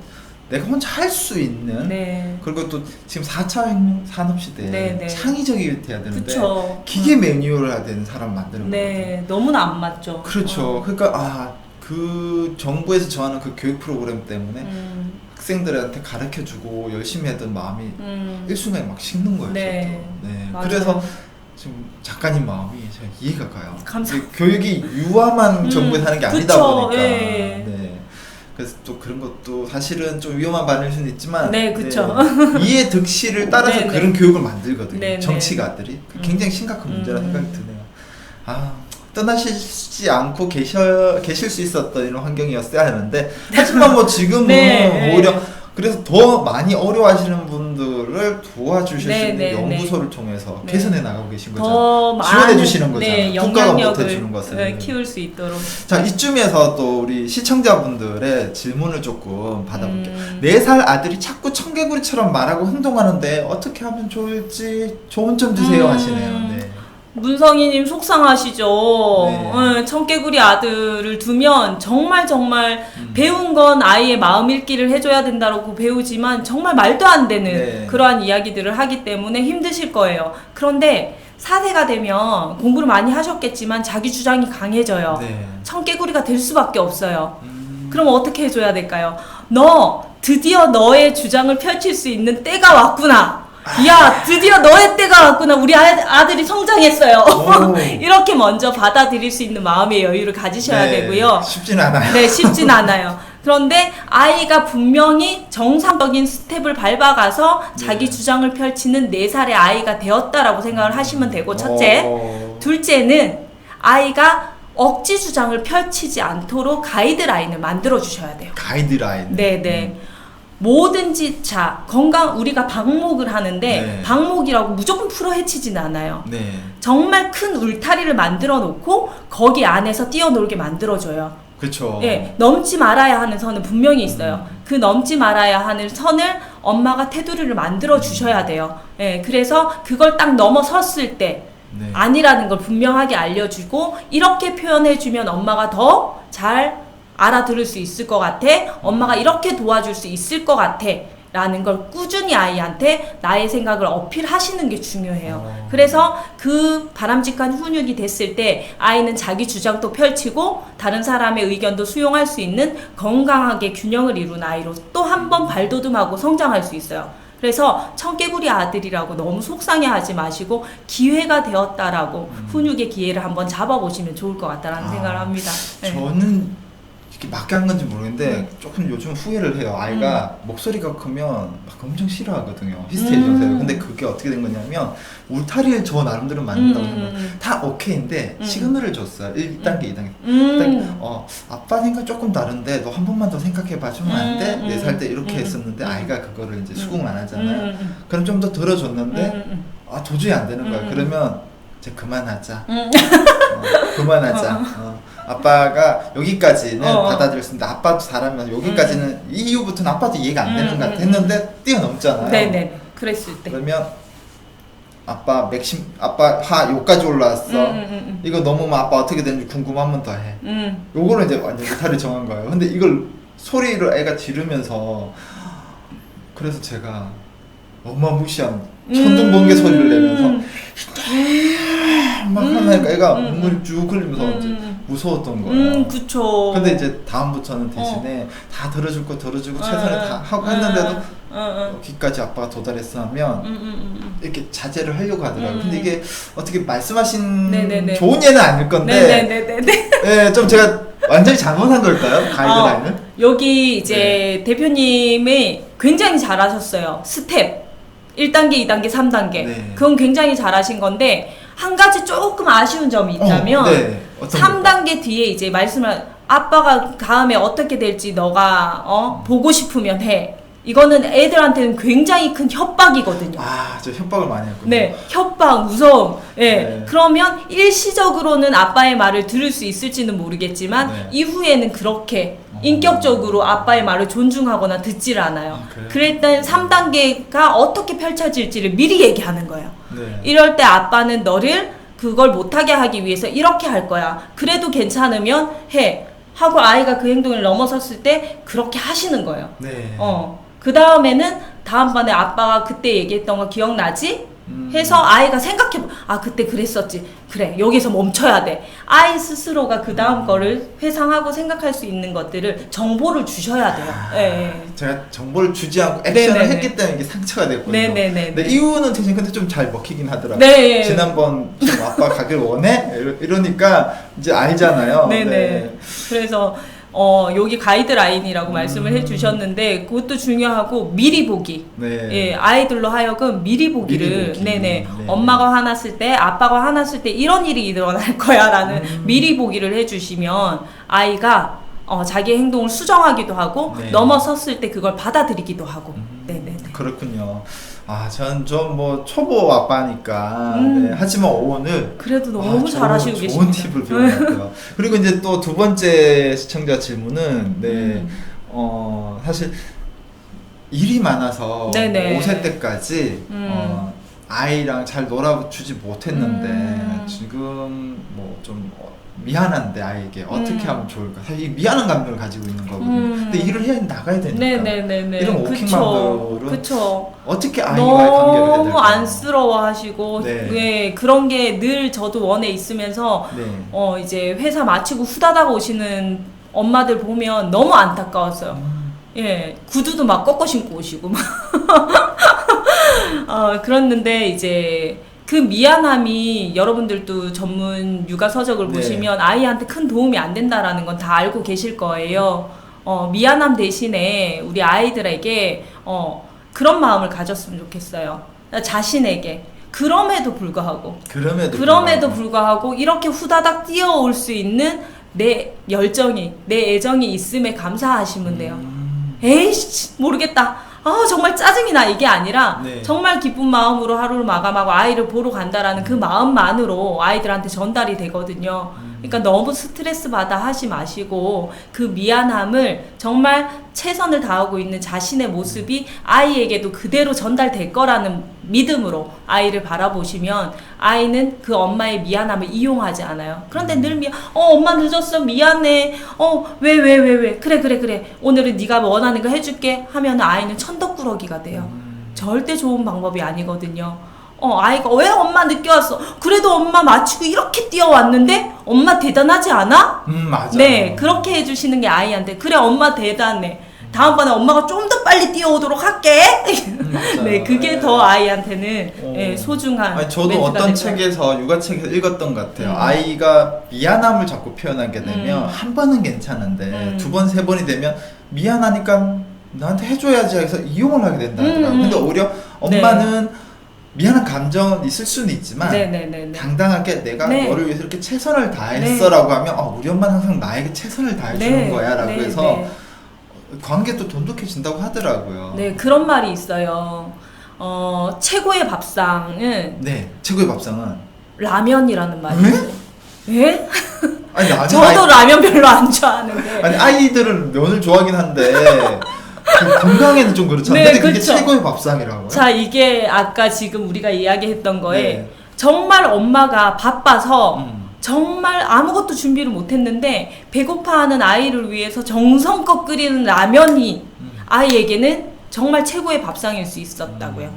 내가 혼자 할 수 있는 그리고 또 지금 4차 산업시대에 창의적이 돼야 되는데 그쵸. 기계 매뉴얼을 해야 되는 사람 만드는 거예요. 너무나 안 맞죠. 그렇죠. 그러니까 그 정부에서 정하는 그 교육 프로그램 때문에 학생들한테 가르쳐주고 열심히 했던 마음이 일순간에 막 식는 거예요. 그래서 지금 작가님 마음이 제가 이해가 가요. 감사합니다. 교육이 유아만 정부에서 하는 게 아니다 그쵸, 보니까. 그래서 또 그런 것도 사실은 좀 위험한 반일 수는 있지만 그쵸. 이해 득실을 따라서 그런 교육을 만들거든요. 정치가들이. 굉장히 심각한 문제라 생각이 드네요. 떠나시지 않고 계실 수 있었던 이런 환경이었어야 하는데 하지만 뭐 지금은 오히려 그래서 더 많이 어려워하시는 분들을 도와주실 수 있는 연구소를 통해서 개선해 나가고 계신 거죠. 지원해 주시는 거잖아요. 국가가 못 해주는 것을 키울 수 있도록. 자, 이쯤에서 또 우리 시청자분들의 질문을 조금 받아볼게요. 4살 아들이 자꾸 청개구리처럼 말하고 행동하는데 어떻게 하면 좋을지 좋은 점 주세요 하시네요. 문성희님 속상하시죠. 청개구리 아들을 두면 정말 배운 건 아이의 마음 읽기를 해줘야 된다고 배우지만 정말 말도 안 되는 그러한 이야기들을 하기 때문에 힘드실 거예요. 그런데 4세가 되면 공부를 많이 하셨겠지만 자기 주장이 강해져요. 청개구리가 될 수밖에 없어요. 그럼 어떻게 해줘야 될까요? 너 드디어 너의 주장을 펼칠 수 있는 때가 왔구나. 야, 드디어 너의 때가 왔구나. 우리 아들이 성장했어요. 이렇게 먼저 받아들일 수 있는 마음의 여유를 가지셔야 되고요. 쉽진 않아요. 쉽진 않아요. 그런데 아이가 분명히 정상적인 스텝을 밟아가서 자기 주장을 펼치는 4살의 아이가 되었다라고 생각을 하시면 되고, 첫째. 둘째는 아이가 억지 주장을 펼치지 않도록 가이드라인을 만들어 주셔야 돼요. 가이드라인. 네네. 뭐든지 자 건강 우리가 방목을 하는데 네. 방목이라고 무조건 풀어 헤치진 않아요. 네. 정말 큰 울타리를 만들어 놓고 거기 안에서 뛰어놀게 만들어줘요. 그렇죠. 예, 넘지 말아야 하는 선은 분명히 있어요. 그 넘지 말아야 하는 선을 엄마가 테두리를 만들어 주셔야 돼요. 예, 그래서 그걸 딱 넘어섰을 때 네. 아니라는 걸 분명하게 알려주고 이렇게 표현해주면 엄마가 더 잘 알아들을 수 있을 것 같아. 엄마가 이렇게 도와줄 수 있을 것 같아. 라는 걸 꾸준히 아이한테 나의 생각을 어필하시는 게 중요해요. 그래서 그 바람직한 훈육이 됐을 때 아이는 자기 주장도 펼치고 다른 사람의 의견도 수용할 수 있는 건강하게 균형을 이룬 아이로 또 한 번 발돋움하고 성장할 수 있어요. 그래서 청개구리 아들이라고 너무 속상해하지 마시고 기회가 되었다라고 훈육의 기회를 한번 잡아보시면 좋을 것 같다라는 생각을 합니다. 네. 저는 이렇게 맞게 한 건지 모르겠는데 조금 요즘 후회를 해요. 아이가 목소리가 크면 막 엄청 싫어하거든요. 히스테리 증세를. 근데 그게 어떻게 된 거냐면 울타리를 저 나름대로 만든다고 생각해요. 다 오케이인데 시그널을 줬어요. 1단계, 2단계. 1단계. 아빠 생각 조금 다른데 너 한 번만 더 생각해봐 주면 안 돼? 4살 때 이렇게 했었는데 아이가 그거를 이제 수긍 안 하잖아요. 그럼 좀 더 들어줬는데 도저히 안 되는 거야. 그러면 이제 그만하자. 그만하자. 아빠가 여기까지는 받아들일 수 있는데 아빠도 사람이라서 여기까지는 이 이후부터는 아빠도 이해가 안 되는 것 같아 했는데 뛰어넘잖아요. 네네. 그랬을 때. 그러면 아빠 아빠 하 요까지 올라왔어. 이거 넘으면 아빠 어떻게 되는지 궁금하면 더 해. 요거를 이제 완전 울타리 정한 거예요. 근데 이걸 소리를 애가 지르면서 그래서 제가 어마무시한 천둥번개 소리를 내면서 막 하니까 애가 눈물이 쭉 흘리면서 이제 무서웠던 거예요. 그쵸. 근데 이제 다음부터는 대신에 다 들어줄 거 들어주고 최선을 다 하고 했는데도 여기까지 아빠가 도달했어 하면 이렇게 자제를 하려고 하더라고요. 근데 이게 어떻게 말씀하신 네네네. 좋은 예는 아닐 건데 네네네네. 예, 좀 제가 완전히 잘못한 걸까요? 가이드라인은? 여기 이제 대표님이 굉장히 잘하셨어요. 스텝 1단계, 2단계, 3단계. 네. 그건 굉장히 잘하신 건데 한 가지 조금 아쉬운 점이 있다면 네. 어떤 3단계 뒤에 이제 말씀을 아빠가 다음에 어떻게 될지 너가 보고 싶으면 해. 이거는 애들한테는 굉장히 큰 협박이거든요. 저 협박을 많이 했군요. 네, 협박, 무서움. 예. 네. 그러면 일시적으로는 아빠의 말을 들을 수 있을지는 모르겠지만 네. 이후에는 그렇게 인격적으로 아빠의 말을 존중하거나 듣질 않아요. 그래요? 그럴 땐 3단계가 어떻게 펼쳐질지를 미리 얘기하는 거예요. 네. 이럴 때 아빠는 너를 그걸 못하게 하기 위해서 이렇게 할 거야. 그래도 괜찮으면 해. 하고 아이가 그 행동을 넘어섰을 때 그렇게 하시는 거예요. 네. 그 다음에는 다음번에 아빠가 그때 얘기했던 거 기억나지? 해서 아이가 생각해, 그때 그랬었지. 그래, 여기서 멈춰야 돼. 아이 스스로가 그 다음 거를 회상하고 생각할 수 있는 것들을 정보를 주셔야 돼요. 예. 제가 정보를 주지 않고 액션을 네네네. 했기 때문에 이게 상처가 됐거든요. 네네네. 근데 이유는 대신 근데 좀 잘 먹히긴 하더라고요. 네. 지난번 좀 아빠 가길 원해? 이러니까 이제 알잖아요. 네네. 그래서 여기 가이드라인이라고 말씀을 해주셨는데 그것도 중요하고 미리 보기. 네. 예, 아이들로 하여금 미리 보기를 미리 보기. 네네. 네. 엄마가 화났을 때 아빠가 화났을 때 이런 일이 일어날 거야라는 미리 보기를 해주시면 아이가 자기 행동을 수정하기도 하고 네. 넘어섰을 때 그걸 받아들이기도 하고. 네네. 그렇군요. 저는 좀 뭐 초보 아빠니까 네. 하지만 오늘 그래도 너무 잘하시고 좋은 계십니다. 팁을 배운 것 같아요. 그리고 이제 또 두 번째 시청자 질문은 사실 일이 많아서 네네. 5세 때까지 아이랑 잘 놀아주지 못했는데 지금 뭐 좀 미안한데 아이에게 어떻게 하면 좋을까? 사실 이 미안한 감정을 가지고 있는 거거든요. 근데 일을 해야 나가야 되니까. 네네네네. 이런 워킹맘들은 그쵸. 어떻게 아이와의 관계를 해야 될까요? 너무 안쓰러워하시고 네. 예, 그런 게 늘 저도 원에 있으면서 네. 이제 회사 마치고 후다닥 오시는 엄마들 보면 너무 안타까웠어요. 예, 구두도 막 꺾어 신고 오시고 막. 그랬는데 이제 그 미안함이 여러분들도 전문 육아 서적을 네. 보시면 아이한테 큰 도움이 안 된다라는 건 다 알고 계실 거예요. 미안함 대신에 우리 아이들에게 그런 마음을 가졌으면 좋겠어요. 자신에게 그럼에도 불구하고 그럼에도 불구하고 이렇게 후다닥 뛰어올 수 있는 내 열정이, 내 애정이 있음에 감사하시면 돼요. 에이씨 모르겠다. 아 정말 짜증이 나 이게 아니라 네. 정말 기쁜 마음으로 하루를 마감하고 아이를 보러 간다라는 그 마음만으로 아이들한테 전달이 되거든요. 그러니까 너무 스트레스 받아 하지 마시고 그 미안함을 정말 최선을 다하고 있는 자신의 모습이 아이에게도 그대로 전달될 거라는 믿음으로 아이를 바라보시면 아이는 그 엄마의 미안함을 이용하지 않아요. 그런데 늘 엄마 늦었어 미안해. 왜 그래 오늘은 네가 원하는 거 해줄게 하면 아이는 천덕꾸러기가 돼요. 절대 좋은 방법이 아니거든요. 아이가 왜 엄마 늦게 왔어? 그래도 엄마 맞추고 이렇게 뛰어왔는데 엄마 대단하지 않아? 맞아. 네, 그렇게 해주시는 게 아이한테 그래 엄마 대단해. 다음번에 엄마가 좀 더 빨리 뛰어오도록 할게. 네, 그게 더 아이한테는 소중한. 아니, 저도 멘트가 어떤 될 거예요. 책에서 육아책에서 읽었던 것 같아요. 아이가 미안함을 자꾸 표현하게 되면 한 번은 괜찮은데 두 번, 세 번이 되면 미안하니까 나한테 해줘야지 해서 이용을 하게 된다 하더라고요. 근데 오히려 엄마는 미안한 감정은 있을 수는 있지만 당당하게 내가 너를 위해서 이렇게 최선을 다했어라고 하면 우리 엄마는 항상 나에게 최선을 다해주는 거야 라고 해서 관계도 돈독해진다고 하더라고요. 네, 그런 말이 있어요. 최고의 밥상은 최고의 밥상은 라면이라는 말이 있어요. 예? 아니, 저도 라면 별로 안 좋아하는데. 아니 아이들은 면을 좋아하긴 한데 그 건강에는 좀 그렇잖아요. 근데 그게 최고의 밥상이라고요? 자, 이게 아까 지금 우리가 이야기했던 거에 정말 엄마가 바빠서 정말 아무것도 준비를 못했는데 배고파하는 아이를 위해서 정성껏 끓이는 라면이 아이에게는 정말 최고의 밥상일 수 있었다고요.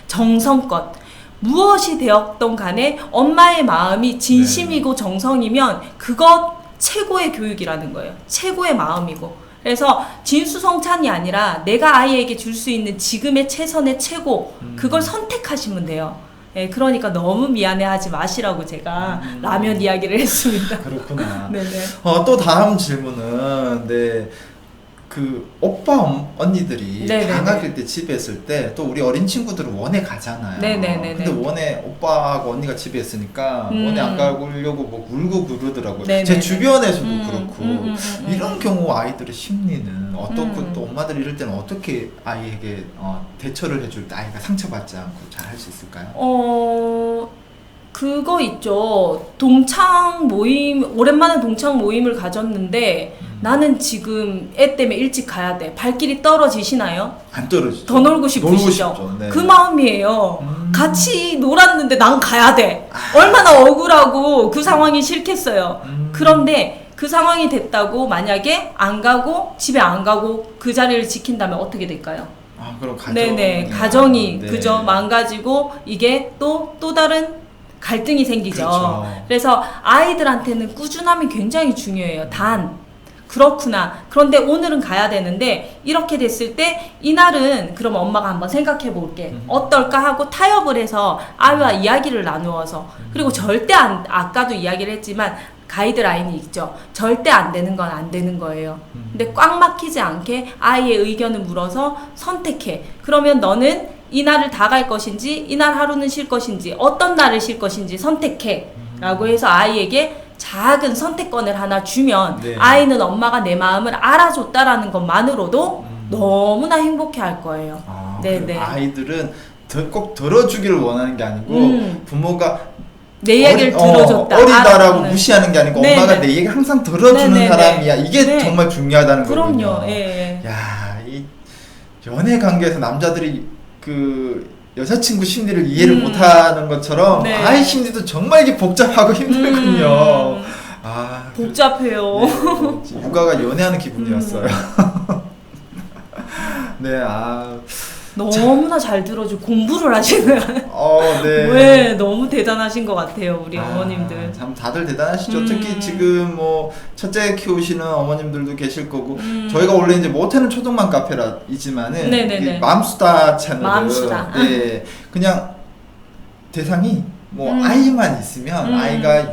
정성껏. 무엇이 되었던 간에 엄마의 마음이 진심이고 정성이면 그것 최고의 교육이라는 거예요. 최고의 마음이고. 그래서 진수성찬이 아니라 내가 아이에게 줄 수 있는 지금의 최선의 최고 그걸 선택하시면 돼요. 그러니까 너무 미안해하지 마시라고 제가 라면 이야기를 했습니다. 그렇구나. 네네. 또 다음 질문은 그 오빠 언니들이 방학일 때 집에 있을 때 또 우리 어린 친구들은 원에 가잖아요. 근데 원에 오빠하고 언니가 집에 있으니까 원에 안 가려고 뭐 울고 그러더라고요. 제 주변에서도 그렇고 이런 경우 아이들의 심리는 어떻고 또 엄마들 이럴 때는 어떻게 아이에게 대처를 해줄 때 아이가 상처받지 않고 잘 할 수 있을까요? 그거 있죠. 동창 모임, 오랜만에 동창 모임을 가졌는데 나는 지금 애 때문에 일찍 가야 돼. 발길이 떨어지시나요? 안 떨어지죠. 더 놀고 싶으시죠? 그 마음이에요. 같이 놀았는데 난 가야 돼. 얼마나 억울하고 그 상황이 싫겠어요. 그런데 그 상황이 됐다고 만약에 안 가고 집에 안 가고 그 자리를 지킨다면 어떻게 될까요? 그럼 가정이 그저 망가지고 이게 또 다른 갈등이 생기죠. 그렇죠. 그래서 아이들한테는 꾸준함이 굉장히 중요해요. 그렇구나. 그런데 오늘은 가야 되는데 이렇게 됐을 때 이날은 그럼 엄마가 한번 생각해 볼게. 어떨까 하고 타협을 해서 아이와 이야기를 나누어서 그리고 절대 아까도 이야기를 했지만 가이드라인이 있죠. 절대 안 되는 건 안 되는 거예요. 근데 꽉 막히지 않게 아이의 의견을 물어서 선택해. 그러면 너는 이날을 다 갈 것인지 이날 하루는 쉴 것인지 어떤 날을 쉴 것인지 선택해 라고 해서 아이에게 작은 선택권을 하나 주면 아이는 엄마가 내 마음을 알아줬다라는 것만으로도 너무나 행복해 할 거예요. 아이들은 꼭 들어주기를 원하는 게 아니고 부모가 내 얘기를 들어줬다. 어리다라고 무시하는 게 아니고 엄마가 내 얘기 항상 들어주는 사람이야. 이게 정말 중요하다는 거군요. 그럼요. 야, 이 연애 관계에서 남자들이 그 여자친구 심리를 이해를 못하는 것처럼 아이 심리도 정말 이게 복잡하고 힘들군요. 복잡해요. 육아가 연애하는 기분이었어요. 너무나 잘 들어주고 공부를 하시는 너무 대단하신 것 같아요. 우리 어머님들 참 다들 대단하시죠. 특히 지금 뭐 첫째 키우시는 어머님들도 계실 거고 저희가 원래 이제 모태는 초등만 카페이지만은 맘수다 채널은 그냥 대상이 뭐 아이만 있으면 아이가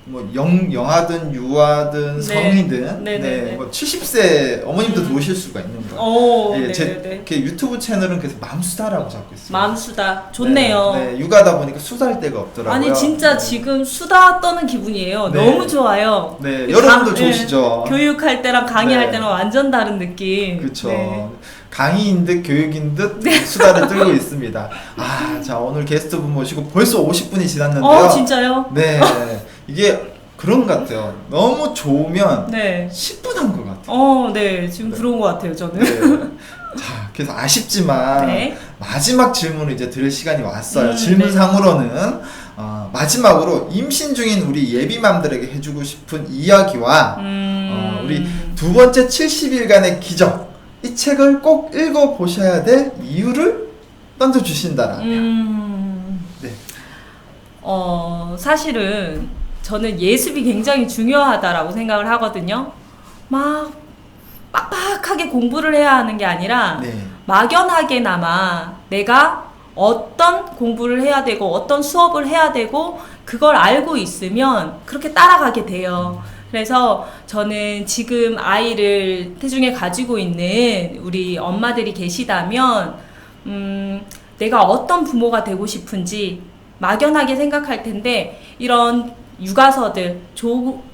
뭐 영아든 유아든 네. 성이든 네네네. 뭐 70세 어머님도 들어오실 수가 있는 거예요. 오, 예, 제 네네. 그 유튜브 채널은 그래서 맘수다라고 잡고 있어요. 맘수다. 좋네요. 네, 육아다 보니까 수다할 데가 없더라고요. 아니 진짜 네. 지금 수다 떠는 기분이에요. 네. 너무 좋아요. 네, 여러분도 강- 좋으시죠? 네, 교육할 때랑 강의할 네. 때랑 완전 다른 느낌. 그렇죠. 네. 강의인 듯 교육인 듯 수다를 떨고 있습니다. 아, 자 오늘 게스트분 모시고 벌써 50분이 지났는데요. 진짜요? 네, 이게 그런 것 같아요. 너무 좋으면 네. 10분 한 것 같아요. 네. 지금 네. 그런 것 같아요, 저는. 네. 자, 그래서 아쉽지만 네. 마지막 질문을 이제 드릴 시간이 왔어요. 네. 질문상으로는 마지막으로 임신 중인 우리 예비맘들에게 해주고 싶은 이야기와 우리 두 번째 70일간의 기적 이 책을 꼭 읽어보셔야 될 이유를 던져주신다라면 네. 사실은 저는 예습이 굉장히 중요하다라고 생각을 하거든요. 막 빡빡하게 공부를 해야 하는 게 아니라 네. 막연하게나마 내가 어떤 공부를 해야 되고 어떤 수업을 해야 되고 그걸 알고 있으면 그렇게 따라가게 돼요. 그래서 저는 지금 아이를 태중에 가지고 있는 우리 엄마들이 계시다면 내가 어떤 부모가 되고 싶은지 막연하게 생각할 텐데 이런 육아서들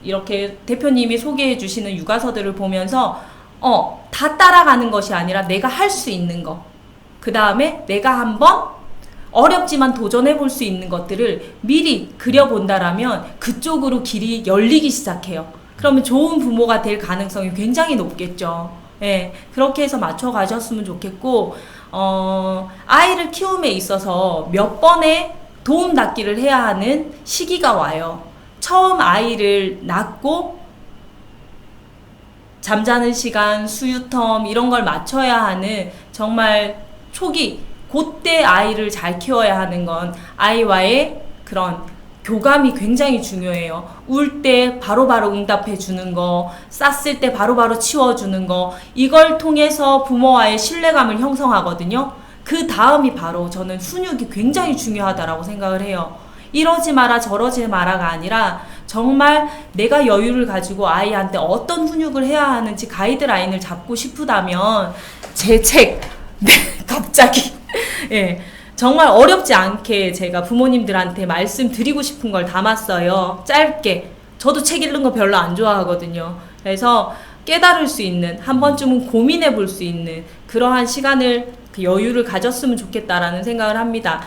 이렇게 대표님이 소개해 주시는 육아서들을 보면서 다 따라가는 것이 아니라 내가 할 수 있는 거, 그 다음에 내가 한번 어렵지만 도전해 볼 수 있는 것들을 미리 그려본다라면 그쪽으로 길이 열리기 시작해요. 그러면 좋은 부모가 될 가능성이 굉장히 높겠죠. 예, 그렇게 해서 맞춰 가셨으면 좋겠고, 아이를 키움에 있어서 몇 번의 도움 닫기를 해야 하는 시기가 와요. 처음 아이를 낳고 잠자는 시간, 수유텀 이런 걸 맞춰야 하는 정말 초기 그때 아이를 잘 키워야 하는 건 아이와의 그런 교감이 굉장히 중요해요. 울 때 바로바로 응답해 주는 거, 쌌을 때 바로바로 치워주는 거, 이걸 통해서 부모와의 신뢰감을 형성하거든요. 그 다음이 바로 저는 훈육이 굉장히 중요하다라고 생각을 해요. 이러지 마라 저러지 마라가 아니라 정말 내가 여유를 가지고 아이한테 어떤 훈육을 해야 하는지 가이드라인을 잡고 싶다면 제 책, 네, 갑자기 예, 정말 어렵지 않게 제가 부모님들한테 말씀드리고 싶은 걸 담았어요. 짧게. 저도 책 읽는 거 별로 안 좋아하거든요. 그래서 깨달을 수 있는, 한 번쯤은 고민해 볼 수 있는 그러한 시간을, 그 여유를 가졌으면 좋겠다라는 생각을 합니다.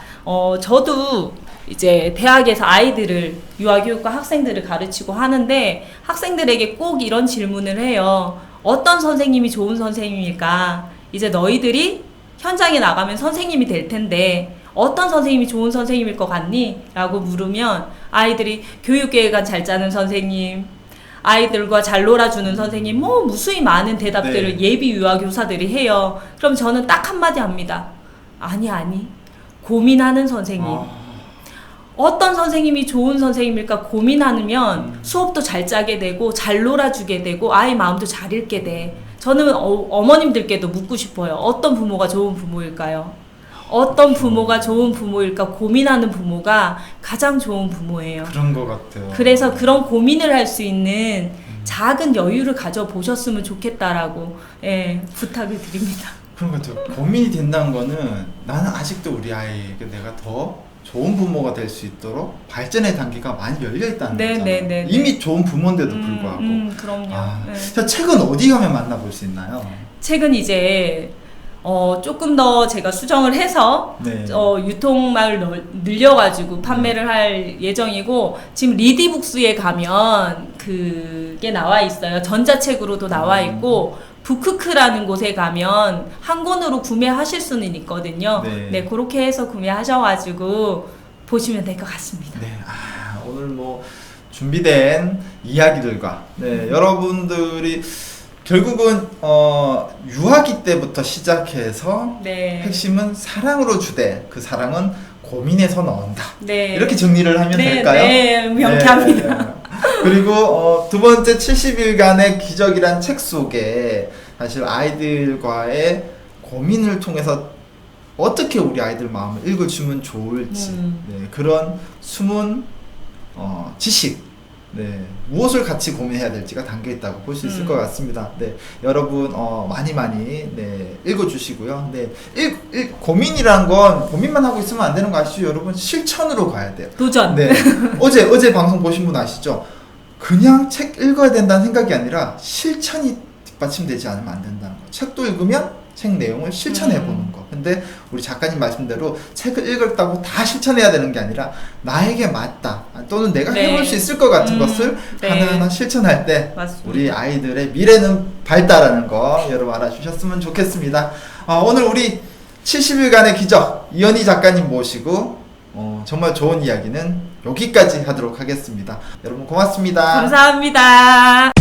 저도 이제 대학에서 아이들을, 유아교육과 학생들을 가르치고 하는데 학생들에게 꼭 이런 질문을 해요. 어떤 선생님이 좋은 선생님일까? 이제 너희들이 현장에 나가면 선생님이 될 텐데 어떤 선생님이 좋은 선생님일 것 같니? 라고 물으면 아이들이 교육계획안 잘 짜는 선생님, 아이들과 잘 놀아주는 선생님, 뭐 무수히 많은 대답들을 네. 예비 유아 교사들이 해요. 그럼 저는 딱 한마디 합니다. 아니 고민하는 선생님. 어떤 선생님이 좋은 선생님일까 고민하면 수업도 잘 짜게 되고 잘 놀아주게 되고 아이 마음도 잘 읽게 돼. 저는 어머님들께도 묻고 싶어요. 어떤 부모가 좋은 부모일까요? 어떤 부모가 좋은 부모일까 고민하는 부모가 가장 좋은 부모예요. 그런 것 같아요. 그래서 그런 고민을 할 수 있는 작은 여유를 가져보셨으면 좋겠다라고 부탁을 드립니다. 그런 것 같아요. 고민이 된다는 거는 나는 아직도 우리 아이에게 내가 더 좋은 부모가 될 수 있도록 발전의 단계가 많이 열려 있다는 거잖아요. 네. 이미 좋은 부모인데도 불구하고. 그럼요. 자, 책은 어디 가면 만나볼 수 있나요? 책은 이제 조금 더 제가 수정을 해서 네. 유통망을 늘려가지고 판매를 할 예정이고 지금 리디북스에 가면 그게 나와 있어요. 전자책으로도 나와 있고 북크크라는 곳에 가면 한 권으로 구매하실 수는 있거든요. 네. 그렇게 해서 구매하셔가지고 보시면 될 것 같습니다. 네. 오늘 뭐 준비된 이야기들과 여러분들이 결국은 유아기 때부터 시작해서 네. 핵심은 사랑으로 주되 그 사랑은 고민에서 나온다. 네. 이렇게 정리를 하면 될까요? 네, 명쾌합니다. 네. 그리고 두 번째 70일간의 기적이란 책 속에 사실 아이들과의 고민을 통해서 어떻게 우리 아이들 마음을 읽어주면 좋을지 그런 숨은 지식 네, 무엇을 같이 고민해야 될지가 담겨 있다고 볼 수 있을 것 같습니다. 네, 여러분 많이 네, 읽어주시고요. 네, 고민이란 건 고민만 하고 있으면 안 되는 거 아시죠? 여러분 실천으로 가야 돼요. 도전. 네, 어제 방송 보신 분 아시죠? 그냥 책 읽어야 된다는 생각이 아니라 실천이 뒷받침되지 않으면 안 된다는 거. 책도 읽으면 책 내용을 실천해 보는 거. 근데 우리 작가님 말씀대로 책을 읽었다고 다 실천해야 되는 게 아니라 나에게 맞다 또는 내가 네. 해볼 수 있을 것 같은 것을 네. 하나하나 실천할 때 맞습니다. 우리 아이들의 미래는 밝다라는 거 여러분 알아주셨으면 좋겠습니다. 오늘 우리 70일간의 기적 이현희 작가님 모시고 정말 좋은 이야기는 여기까지 하도록 하겠습니다. 여러분 고맙습니다. 감사합니다.